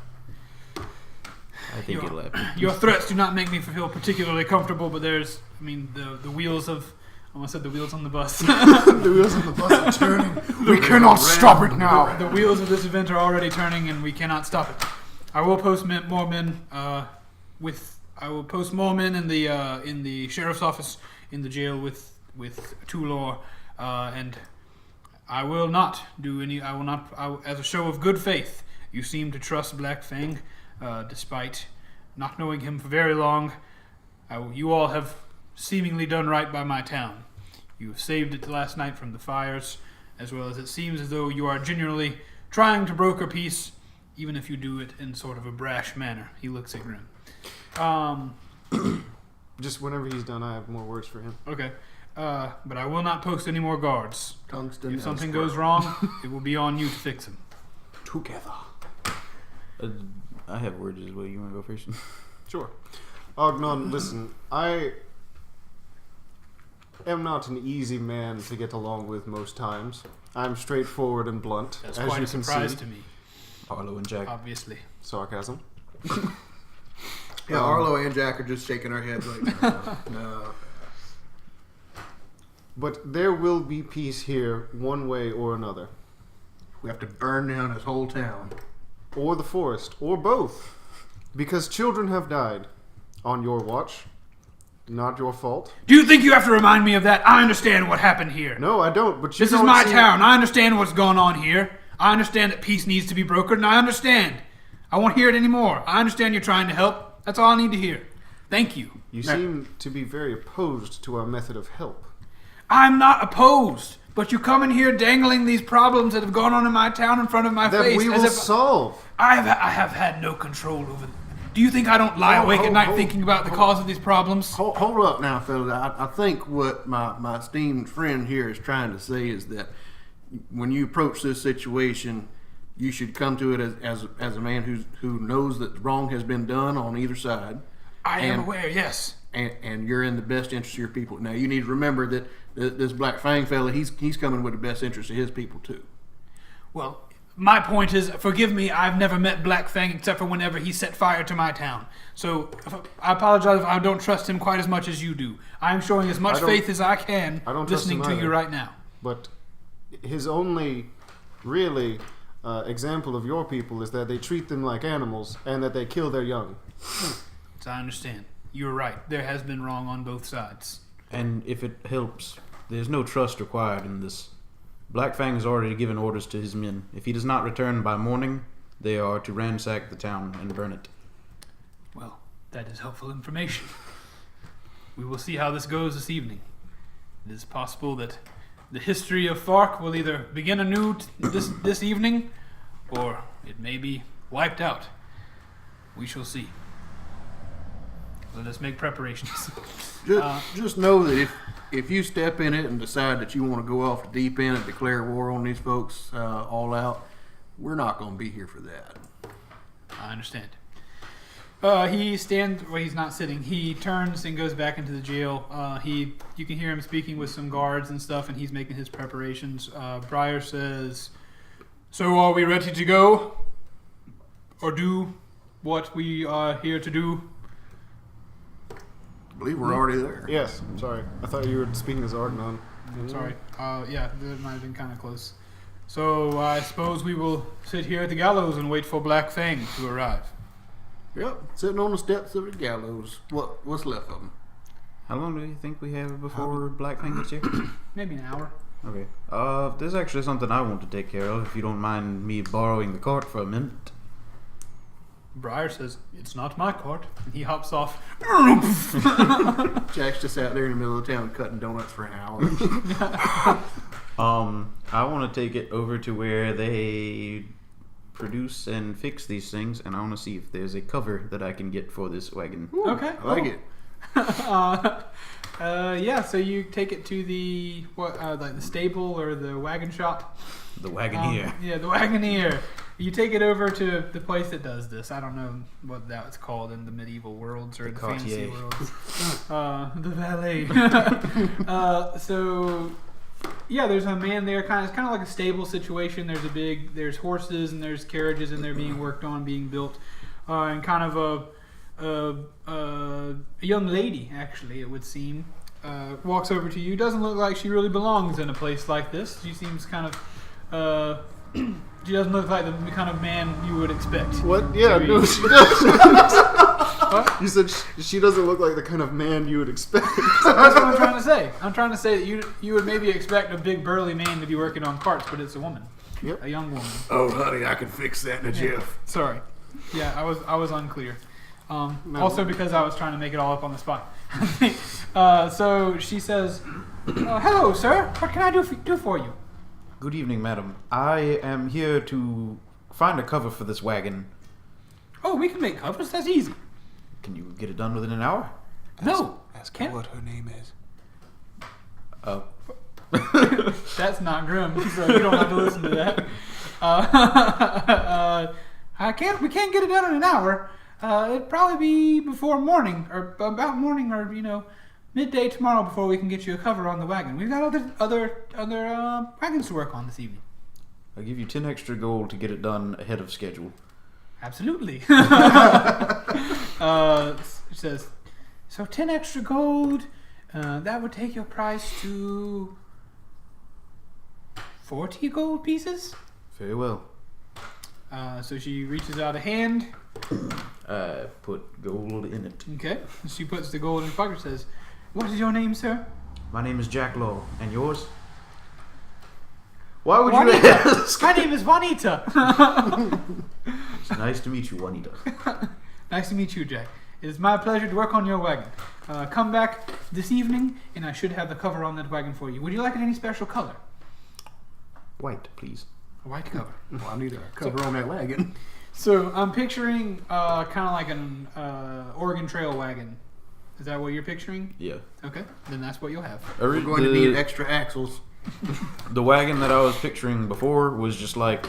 I think it'll happen. Your threats do not make me feel particularly comfortable, but the wheels of... I almost said the wheels on the bus. The wheels on the bus are turning. We cannot stop it now. The wheels of this event are already turning, and we cannot stop it. I will post more men in the sheriff's office in the jail with Tulor, and I will not do any. As a show of good faith, you seem to trust Blackfang, despite not knowing him for very long. You all have seemingly done right by my town. You have saved it last night from the fires, as well as it seems as though you are genuinely trying to broker peace, even if you do it in sort of a brash manner. He looks at Grim. Just whenever he's done, I have more words for him. Okay. But I will not post any more guards. Tungsten If something and goes wrong, it will be on you to fix him. Together. I have words as well. You want to go first? Sure. Ognon, listen, I am not an easy man to get along with most times. I'm straightforward and blunt, That's as quite you a can surprise see. to me, Arlo and Jack. obviously. Sarcasm. Yeah, Arlo and Jack are just shaking our heads like, no. But there will be peace here, one way or another. We have to burn down this whole town. Or the forest, or both. Because children have died. On your watch. Not your fault. Do you think you have to remind me of that? I understand what happened here. No, I don't, but you This is don't my seem- town. I understand what's going on here. I understand that peace needs to be brokered, and I understand. I won't hear it anymore. I understand you're trying to help. That's all I need to hear. Thank you. You seem to be very opposed to our method of help. I'm not opposed, but you come in here dangling these problems that have gone on in my town in front of my That face. we will solve. I have had no control over them. Do you think I don't lie awake at night thinking about the cause of these problems? Hold up now, fellas. I think what my esteemed friend here is trying to say is that when you approach this situation, you should come to it as a man who knows that wrong has been done on either side. I am aware, yes. And you're in the best interest of your people. Now, you need to remember that this Blackfang fella, he's coming with the best interest of his people, too. Well, my point is, forgive me, I've never met Blackfang except for whenever he set fire to my town. So, I apologize if I don't trust him quite as much as you do. I am showing as much faith as I can listening to you right now. But his only really example of your people is that they treat them like animals and that they kill their young. So I understand. You're right. There has been wrong on both sides. And if it helps, there's no trust required in this. Blackfang has already given orders to his men. If he does not return by morning, they are to ransack the town and burn it. Well, that is helpful information. We will see how this goes this evening. It is possible that the history of Fark will either begin anew this evening, or it may be wiped out. We shall see. Let us make preparations. Just know that if you step in it and decide that you want to go off the deep end and declare war on these folks all out, we're not going to be here for that. I understand. He stands. Well, he's not sitting. He turns and goes back into the jail. You can hear him speaking with some guards and stuff, and he's making his preparations. Briar says, "So are we ready to go, or do what we are here to do?" I believe we're already there. Yes, sorry. I thought you were speaking as Argnon. Sorry. Yeah, that might have been kind of close. So I suppose we will sit here at the gallows and wait for Blackfang to arrive. Yep, sitting on the steps of the gallows. What's left of them? How long do you think we have before Blackfang gets here? Maybe an hour. Okay. There's actually something I want to take care of, if you don't mind me borrowing the cart for a minute. Briar says, "It's not my cart." And he hops off. Jack's just out there in the middle of town cutting donuts for an hour. I want to take it over to where they produce and fix these things, and I want to see if there's a cover that I can get for this wagon. Ooh, okay. I like it. Yeah, so you take it to the like the stable or the wagon shop. The Wagoneer. Yeah, the Wagoneer. You take it over to the place that does this. I don't know what that's called in the medieval worlds or the fantasy worlds. The valet. So, yeah, there's a man there. It's kind of like a stable situation. There's horses and there's carriages and they're being worked on, being built, and kind of a young lady, actually, it would seem, walks over to you. Doesn't look like she really belongs in a place like this. She seems kind of. She doesn't look like the kind of man you would expect. What? Yeah, no, she does. What? You said she doesn't look like the kind of man you would expect. That's what I'm trying to say. I'm trying to say that you would maybe expect a big burly man to be working on carts, but it's a woman. Yep. A young woman. Oh, honey, I can fix that in a jiff. Sorry. Yeah, I was unclear. Also because I was trying to make it all up on the spot. So she says, "Hello, sir. What can I do for you?" Good evening, madam. I am here to find a cover for this wagon. Oh, we can make covers. That's easy. Can you get it done within an hour? Ask her what her name is. Oh. That's not grim, so you don't have to listen to that. We can't get it done in an hour. It'd probably be before morning, or about morning, or midday tomorrow before we can get you a cover on the wagon. We've got other wagons to work on this evening. I'll give you 10 extra gold to get it done ahead of schedule. Absolutely. It says, so 10 extra gold. That would take your price to 40 gold pieces. Very well. So she reaches out a hand. Put gold in it. Okay. She puts the gold in her pocket and says, "What is your name, sir?" My name is Jack Law. And yours? Why would Juanita. you ask? My name is Juanita. It's nice to meet you, Juanita. Nice to meet you, Jack. It is my pleasure to work on your wagon. Come back this evening, and I should have the cover on that wagon for you. Would you like it any special color? White, please. A white cover. Well, I need a cover on that wagon. So I'm picturing kind of like an Oregon Trail wagon. Is that what you're picturing? Yeah. Okay, then that's what you'll have. We're going to need extra axles. The wagon that I was picturing before was just like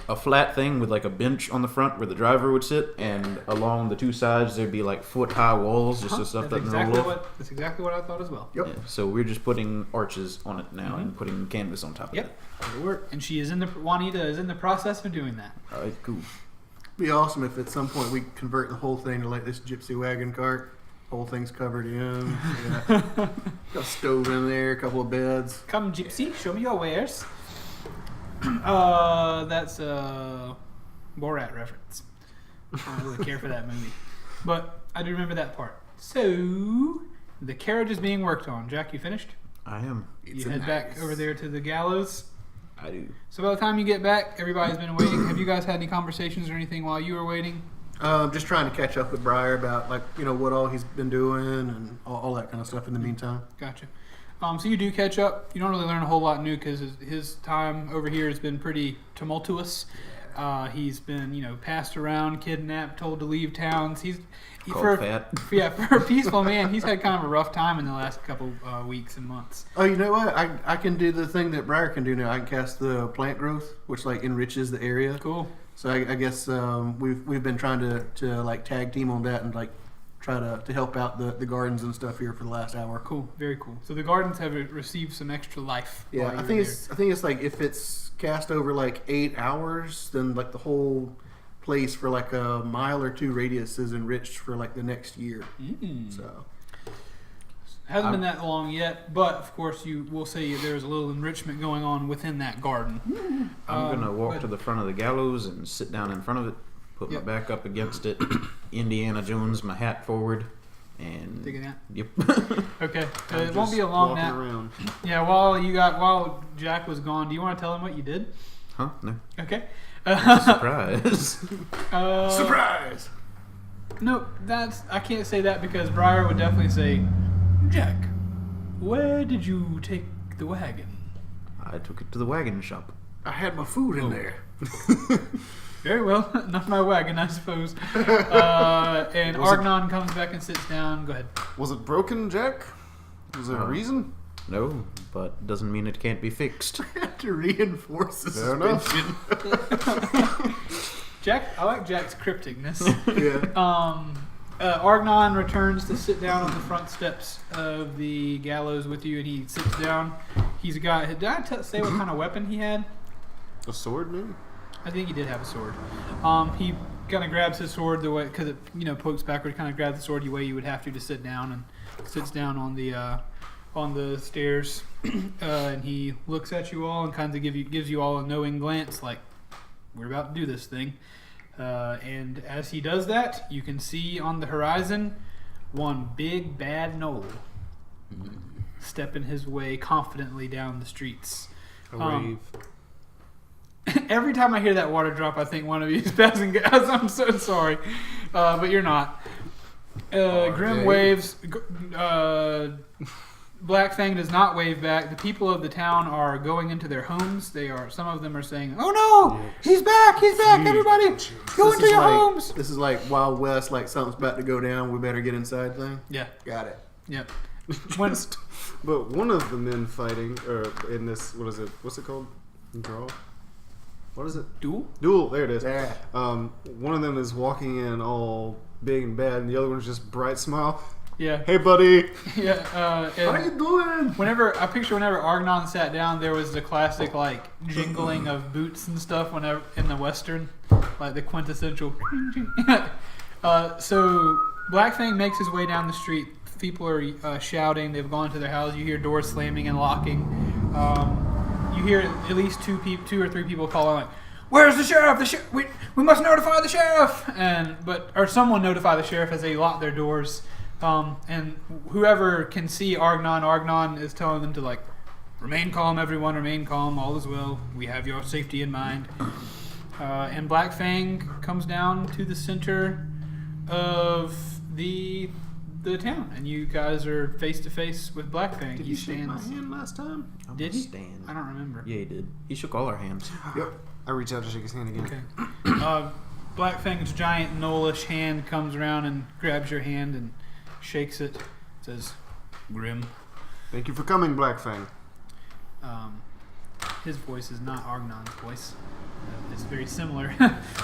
a flat thing with like a bench on the front where the driver would sit, and along the two sides there'd be like foot-high walls just so stuff doesn't roll off. That's exactly what I thought as well. Yep. Yeah, so we're just putting arches on it now and putting canvas on top of it. Yep, it'll work. And Juanita is in the process of doing that. All right, cool. Be awesome if at some point we convert the whole thing to like this gypsy wagon cart. Whole thing's covered in. Yeah. Got a stove in there, a couple of beds. Come, Gypsy, show me your wares. That's a Borat reference. I don't really care for that movie, but I do remember that part. So the carriage is being worked on. Jack, you finished? I am. You head back over there to the gallows. I do. So by the time you get back, everybody's been waiting. Have you guys had any conversations or anything while you were waiting? Just trying to catch up with Briar about what all he's been doing and all that kind of stuff in the meantime. Gotcha. So you do catch up. You don't really learn a whole lot new because his time over here has been pretty tumultuous. He's been, passed around, kidnapped, told to leave towns. For a peaceful man, he's had kind of a rough time in the last couple weeks and months. Oh, you know what? I can do the thing that Briar can do now. I can cast the plant growth, which enriches the area. Cool. So I guess we've been trying to tag team on that and try to help out the gardens and stuff here for the last hour. Cool, very cool. So the gardens have received some extra life. Yeah, I think it's if it's cast over 8 hours, then the whole place for a mile or two radius is enriched for the next year. So hasn't been that long yet, but of course you will say there's a little enrichment going on within that garden. I'm gonna walk to the front of the gallows and sit down in front of it. Put my back up against it, Indiana Jones, my hat forward, and take a nap. Yep. Okay, it won't be a long nap. Around. Yeah, while Jack was gone, do you want to tell him what you did? Huh? No. Okay. Surprise. surprise! No, I can't say that because Briar would definitely say, Jack, where did you take the wagon? I took it to the wagon shop. I had my food in there. Very well. Not my wagon, I suppose. And Argnon comes back and sits down. Go ahead. Was it broken, Jack? Was there a reason? No, but doesn't mean it can't be fixed. To reinforce the Fair suspension. Jack, I like Jack's crypticness. Yeah. Argnon returns to sit down on the front steps of the gallows with you, and he sits down. He's got. Did I say what kind of weapon he had? A sword, maybe? I think he did have a sword. He kind of grabs his sword the way because it pokes backward. Kind of grabs the sword the way you would have to sit down, and sits down on the stairs, and he looks at you all and kind of gives you all a knowing glance, like we're about to do this thing. And as he does that, you can see on the horizon one big bad gnoll stepping his way confidently down the streets. A wave. Every time I hear that water drop, I think one of you is passing gas. I'm so sorry, but you're not. Grim waves. Blackfang does not wave back. The people of the town are going into their homes. Some of them are saying, "Oh no, he's back! He's back! Everybody, go into your homes!" This is like Wild West, something's about to go down. We better get inside thing. Yeah, Got it. yep. But one of the men fighting, or in this, what is it? What's it called? Draw? What is it? Duel. There it is. Yeah. One of them is walking in all big and bad, and the other one's just bright smile. Yeah. Hey, buddy. Yeah. How you doing? Whenever Argnon sat down, there was the classic jingling of boots and stuff. Whenever in the western, the quintessential. So Blackfang makes his way down the street. People are shouting. They've gone to their house. You hear doors slamming and locking. You hear at least two or three people calling "Where's the sheriff? We must notify the sheriff!" Or someone notify the sheriff as they lock their doors. And whoever can see Argnon is telling them to remain calm, everyone, remain calm. All is well. We have your safety in mind. And Blackfang comes down to the center of the town, and you guys are face to face with Blackfang. Did He you shake my stands. hand last time? I'm Did gonna he? stand. I don't remember. Yeah, he did. He shook all our hands. Yep. I reach out to shake his hand again. Okay. Blackfang's giant gnollish hand comes around and grabs your hand and shakes it. Says, "Grim." Thank you for coming, Blackfang. His voice is not Argnon's voice. It's very similar.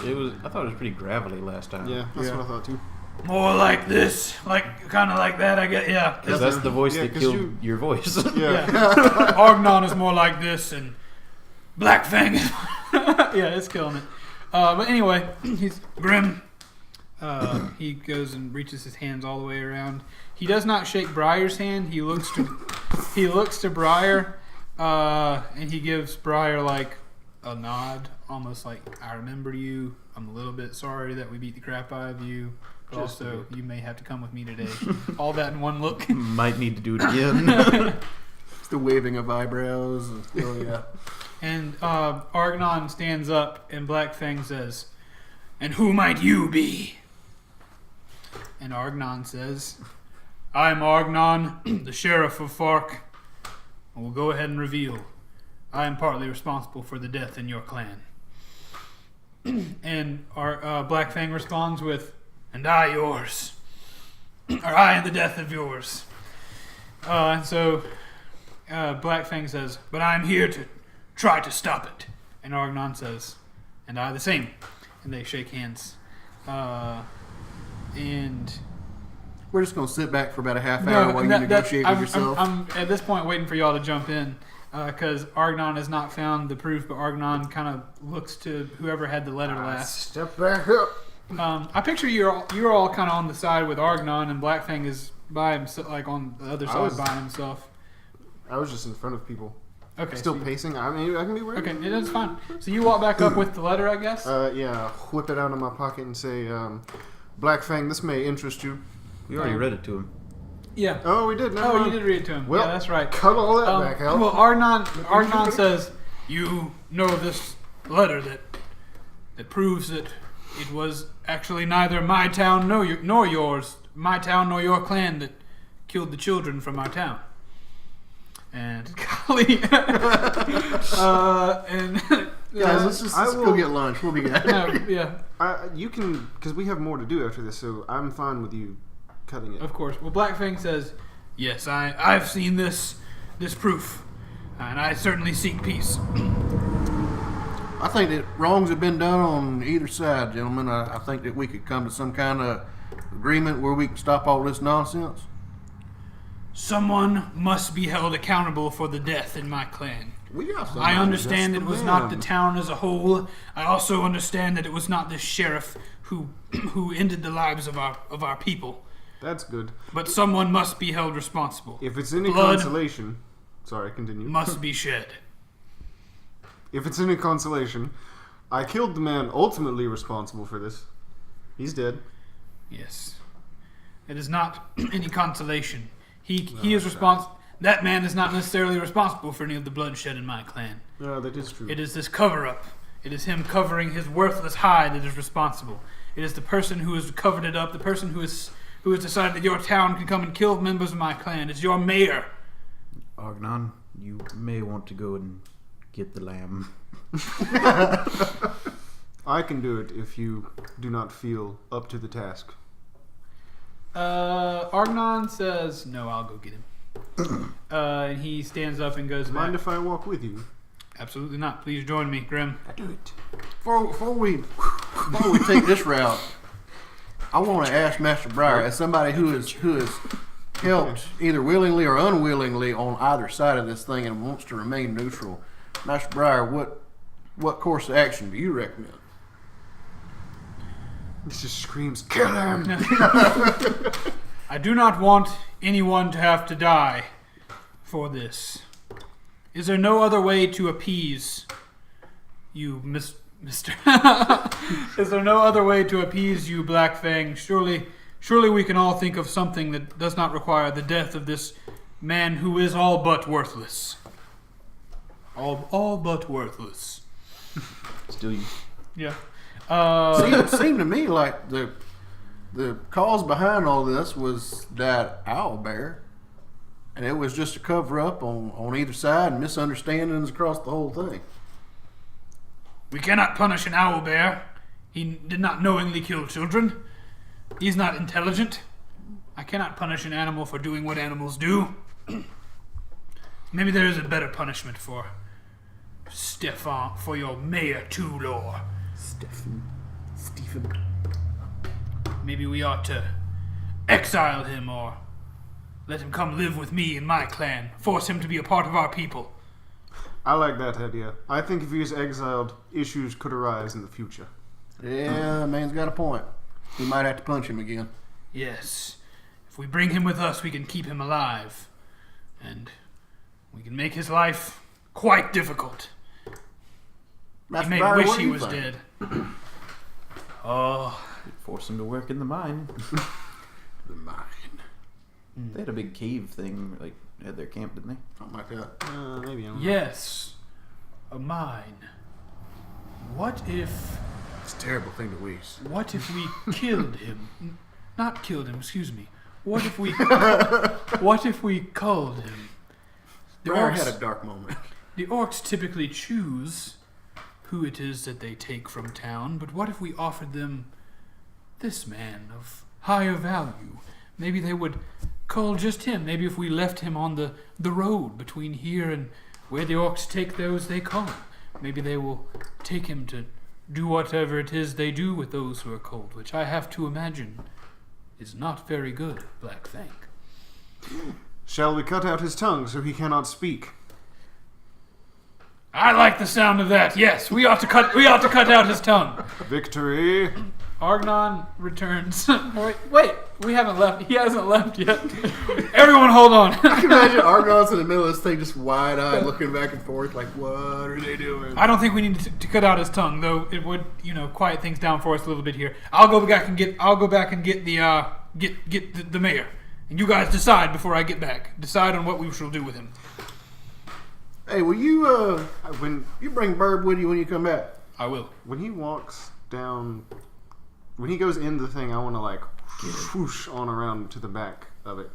It was. I thought it was pretty gravelly last time. Yeah, that's what I thought too. More like this, kind of like that. I guess. Yeah. Because that's the voice that 'cause killed your voice. Yeah. Argnon is more like this, and Blackfang is. Yeah, it's killing it. But anyway, he's Grim. He goes and reaches his hands all the way around. He does not shake Briar's hand. He looks to Briar, and he gives Briar like a nod, almost like, "I remember you. I'm a little bit sorry that we beat the crap out of you, but Just a also you may have to come with me today." All that in one look. Might need to do it again. It's the waving of eyebrows. Oh yeah. And Argnon stands up, and Blackfang says, "And who might you be?" And Argnon says, "I'm Argnon, the sheriff of Fark. And we'll go ahead and reveal. I am partly responsible for the death in your clan." And Blackfang responds with, "And I yours. Or I the death of yours." And so Blackfang says, "But I'm here to try to stop it." And Argnon says, "And I the same." And they shake hands. And We're just gonna sit back for about a half hour while you negotiate with yourself. I'm at this point waiting for y'all to jump in because Argnon has not found the proof, but Argnon kind of looks to whoever had the letter last. Step back up. I picture you're all kind of on the side with Argnon, and Blackfang is by himself, like on the other side by himself. I was just in front of people. Okay. Still so pacing. I mean, I can be weird. okay, that's fine. So you walk back up with the letter, I guess. Yeah. Whip it out of my pocket and say, "Blackfang, this may interest you." We already read it to him. Yeah. Oh, we did. Never Oh, mind. you did read it to him. Well, yeah, that's right. Cut all that back out. Well, Argnon says, "You know this letter that proves that it was actually neither my town nor yours, my town nor your clan that killed the children from our town." And golly, and Guys, let's go get lunch. We'll be good. no, yeah, You can, because we have more to do after this, so I'm fine with you cutting it. of course. Well, Blackfang says, "Yes, I've seen this proof, and I certainly seek peace." I think that wrongs have been done on either side, gentlemen. I think that we could come to some kind of agreement where we can stop all this nonsense. Someone must be held accountable for the death in my clan. We got something. I understand that's it the was not the man. town as a whole. I also understand that it was not this sheriff who ended the lives of our people. That's good. But someone must be held responsible. If it's any Blood. consolation, sorry, continue. Must be shed. If it's any consolation, I killed the man ultimately responsible for this. He's dead. Yes. It is not any consolation. He is responsible. That man is not necessarily responsible for any of the bloodshed in my clan. No, that is true. It is this cover-up. It is him covering his worthless hide that is responsible. It is the person who has covered it up, the person who has decided that your town can come and kill members of my clan. It's your mayor. Argnon, you may want to go and get the lamb. I can do it if you do not feel up to the task. Argnon says, "No, I'll go get him." And he stands up and goes Mind back. if I walk with you? Absolutely not. Please join me, Grim. I do it. Before we take this route, I want to ask Master Briar, as somebody who has helped either willingly or unwillingly on either side of this thing and wants to remain neutral, Master Briar, what course of action do you recommend? This just screams, kill him! I do not want anyone to have to die for this. Is there no other way to appease you, Mister? Is there no other way to appease you, Blackfang? Surely we can all think of something that does not require the death of this man who is all but worthless. All but worthless. Still you. Yeah. It seemed to me like the cause behind all this was that owl bear, and it was just a cover up on either side and misunderstandings across the whole thing. We cannot punish an owl bear. He did not knowingly kill children. He's not intelligent. I cannot punish an animal for doing what animals do. Maybe there is a better punishment for Stefan, for your mayor too, Lord. Stephen. Maybe we ought to exile him or let him come live with me in my clan. Force him to be a part of our people. I like that idea. I think if he is exiled, issues could arise in the future. Yeah, man's got a point. We might have to punch him again. Yes. If we bring him with us, we can keep him alive. And we can make his life quite difficult. He may Byron, wish what do he you was think? dead. Oh, Force him to work in the mine. The mine. They had a big cave thing, like, at their camp, didn't they? Something like that. Maybe. I don't know. yes. A mine. What if... It's a terrible thing to waste. What if we killed him? Not killed him, excuse me. What if we... what if we culled him? The Briar orcs, had a dark moment. the orcs typically choose who it is that they take from town, but what if we offered them this man of higher value? Maybe they would cull just him. Maybe if we left him on the road between here and where the orcs take those they cull, maybe they will take him to do whatever it is they do with those who are culled, which I have to imagine is not very good, Blackfang. Shall we cut out his tongue so he cannot speak? I like the sound of that. Yes, we ought to cut out his tongue. Victory! Argnon returns. wait, we haven't left. He hasn't left yet. Everyone, hold on. I can imagine Argon's in the middle of this thing, just wide-eyed, looking back and forth, like, what are they doing? I don't think we need to cut out his tongue, though. It would, quiet things down for us a little bit here. I'll go back and get the mayor, and you guys decide before I get back. Decide on what we shall do with him. Hey, will you, When you bring Burb with you when you come back? I will. when he walks down, when he goes in the thing, I want to like whoosh on around to the back of it.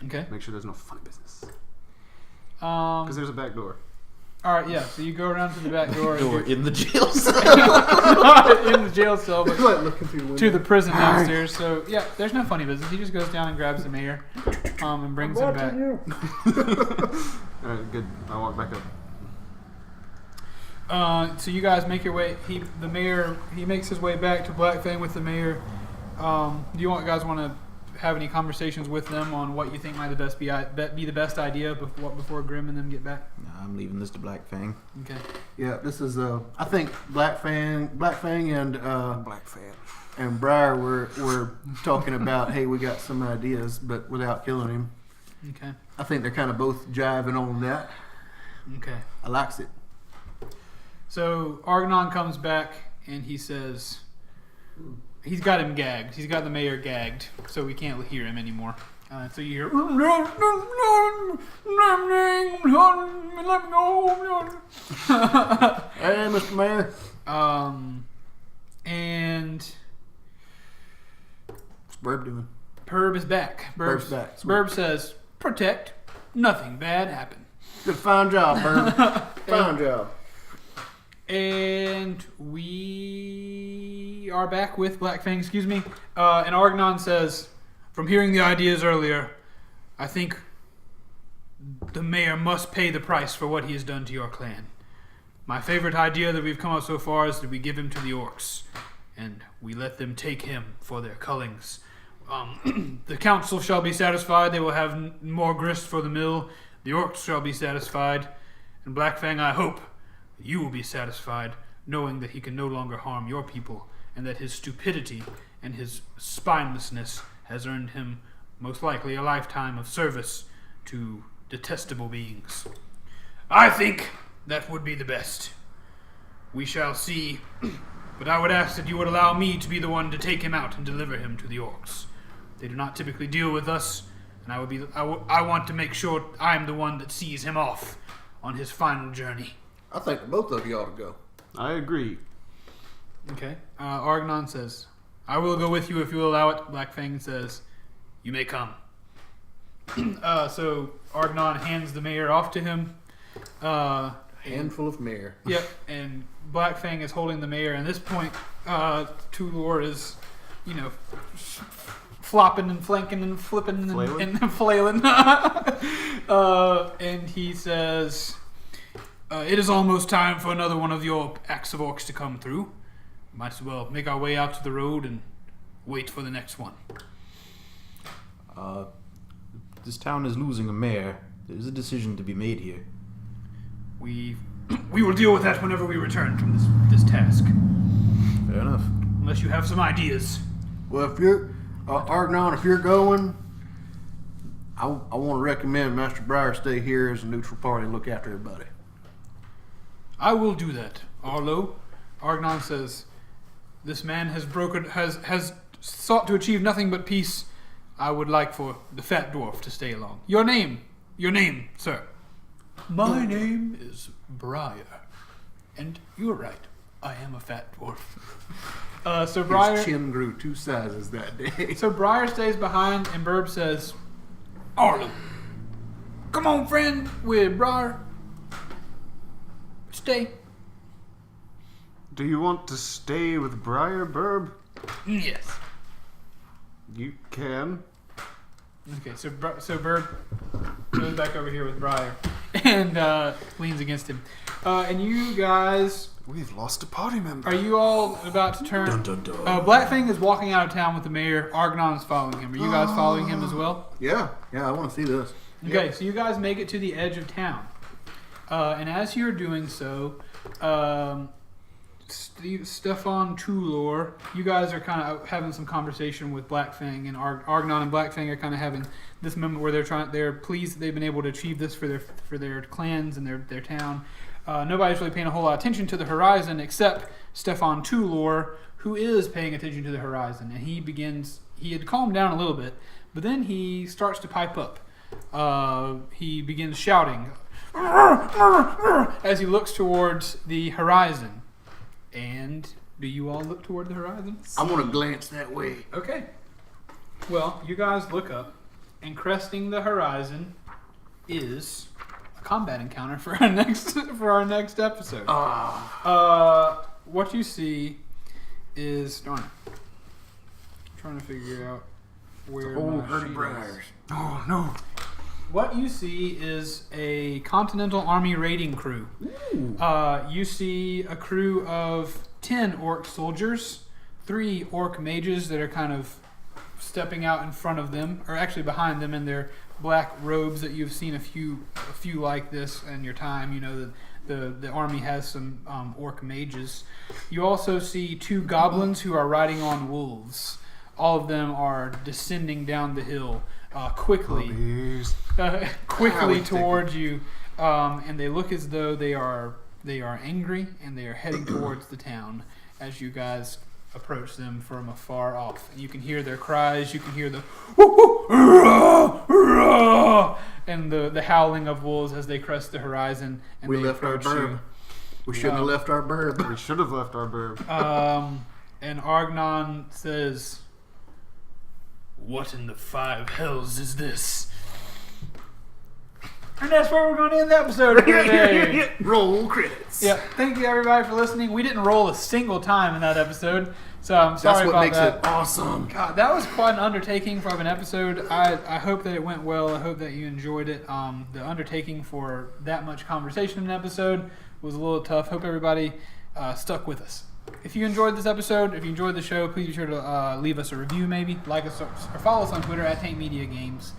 Okay. Make sure there's no funny business. Because All there's a back door. right. Yeah. So you go around to the back door. Door in the jail cell. Not in the jail cell, but Like looking through the window. to the prison downstairs. So yeah, there's no funny business. He just goes down and grabs the mayor, and brings him back. Alright, good. I walk back up. So you guys make your way. The mayor makes his way back to Blackfang with the mayor. Do you guys want to have any conversations with them on what you think might be the best idea before Grim and them get back? Nah, I'm leaving this to Blackfang. Okay. Yeah, this is, I think Blackfang and, Blackfang. and Briar were talking about, hey, we got some ideas, but without killing him. Okay. I think they're kind of both jiving on that. Okay. I likes it. So Argnon comes back and he says he's got him gagged. He's got the mayor gagged, so we can't hear him anymore. So you hear, Hey, Mr. Mayor. and What's Burb doing? Burb is back. Burb's back. Sweet. Burb says, protect, nothing bad happened. Good, fine job, Burb. Fine job. And we are back with Blackfang, excuse me. And Argnon says, from hearing the ideas earlier, I think the mayor must pay the price for what he has done to your clan. My favorite idea that we've come up so far is that we give him to the orcs, and we let them take him for their cullings. The council shall be satisfied. They will have more grist for the mill. The orcs shall be satisfied. And Blackfang, I hope you will be satisfied, knowing that he can no longer harm your people, and that his stupidity and his spinelessness has earned him most likely a lifetime of service to detestable beings. I think that would be the best. We shall see, but I would ask that you would allow me to be the one to take him out and deliver him to the orcs. They do not typically deal with us, and I want to make sure I am the one that sees him off on his final journey. I think both of you ought to go. I agree. Okay. Argnon says, I will go with you if you allow it. Blackfang says, you may come. So Argnon hands the mayor off to him. Handful of mare. Yep, and Blackfang is holding the mayor. And at this point, Tulor is, flopping and flanking and flipping and flailing. And he says, it is almost time for another one of your acts of orcs to come through. Might as well make our way out to the road and wait for the next one. This town is losing a mayor. There's a decision to be made here. We will deal with that whenever we return from this task. Fair enough. Unless you have some ideas. Well, if you're Argnon, if you're going, I want to recommend Master Briar stay here as a neutral party and look after everybody. I will do that, Arlo. Argnon says, this man has sought to achieve nothing but peace. I would like for the fat dwarf to stay along. Your name, sir. My name is Briar. And you're right, I am a fat dwarf. So Briar... His chin grew 2 sizes that day. So Briar stays behind, and Burb says, Arlo, come on, friend, with Briar. Stay. Do you want to stay with Briar, Burb? Yes. You can. Okay, so Burb goes back over here with Briar and leans against him. And you guys... We've lost a party member. Are you all about to turn... Dun, dun, dun. Blackfang is walking out of town with the mayor. Argnon is following him. Are you guys following him as well? Yeah, I want to see this. Okay, so you guys make it to the edge of town. And as you're doing so, Stefan Tulor, you guys are kind of having some conversation with Blackfang, and Argnon and Blackfang are kind of having this moment where they're pleased that they've been able to achieve this for their clans and their town. Nobody's really paying a whole lot of attention to the horizon except Stefan Tulor, who is paying attention to the horizon, and he had calmed down a little bit, but then he starts to pipe up. He begins shouting as he looks towards the horizon. And do you all look toward the horizon? I want to glance that way. Okay. Well, you guys look up, and cresting the horizon is a combat encounter for our next episode. What you see is darn it. Trying to figure out where my herd sheet of is. briars. Oh, no. What you see is a Continental Army raiding crew. You see a crew of 10 orc soldiers, 3 orc mages that are kind of stepping out in front of them, or actually behind them in their black robes that you've seen a few like this in your time. You know that the army has some orc mages. You also see 2 goblins who are riding on wolves. All of them are descending down the hill quickly towards you, and they look as though they are angry, and they are heading towards the town as you guys approach them from afar off. And you can hear their cries, you can hear the and the howling of wolves as they crest the horizon and We they left our approach you. burb. We shouldn't have left our burb. We should have left our burb. And Argnon says, what in the 5 hells is this? And that's where we're going to end the episode for today. Roll credits. Yeah, thank you everybody for listening. We didn't roll a single time in that episode, so I'm That's sorry what about makes that. it awesome. God, that was quite an undertaking from an episode. I hope that it went well. I hope that you enjoyed it. The undertaking for that much conversation in an episode was a little tough. Hope everybody stuck with us. If you enjoyed this episode, if you enjoyed the show, please be sure to leave us a review, maybe like us or follow us on Twitter at Tank Media Games.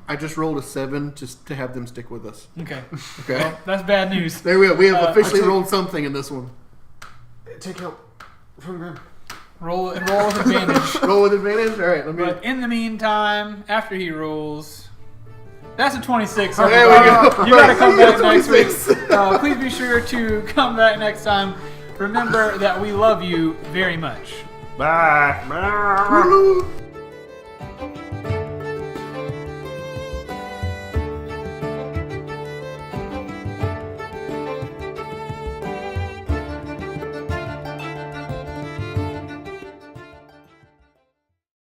I just rolled a 7 just to have them stick with us. Okay. Okay. Well, that's bad news. There we go. We have officially I take- rolled something in this one. Take help from Grim. Roll with advantage. Roll with advantage. All right. Let me. But in the meantime, after he rolls, that's a 26. There we everybody. go. You gotta come back That's next 26. week. Please be sure to come back next time. Remember that we love you very much. Bye. Bye.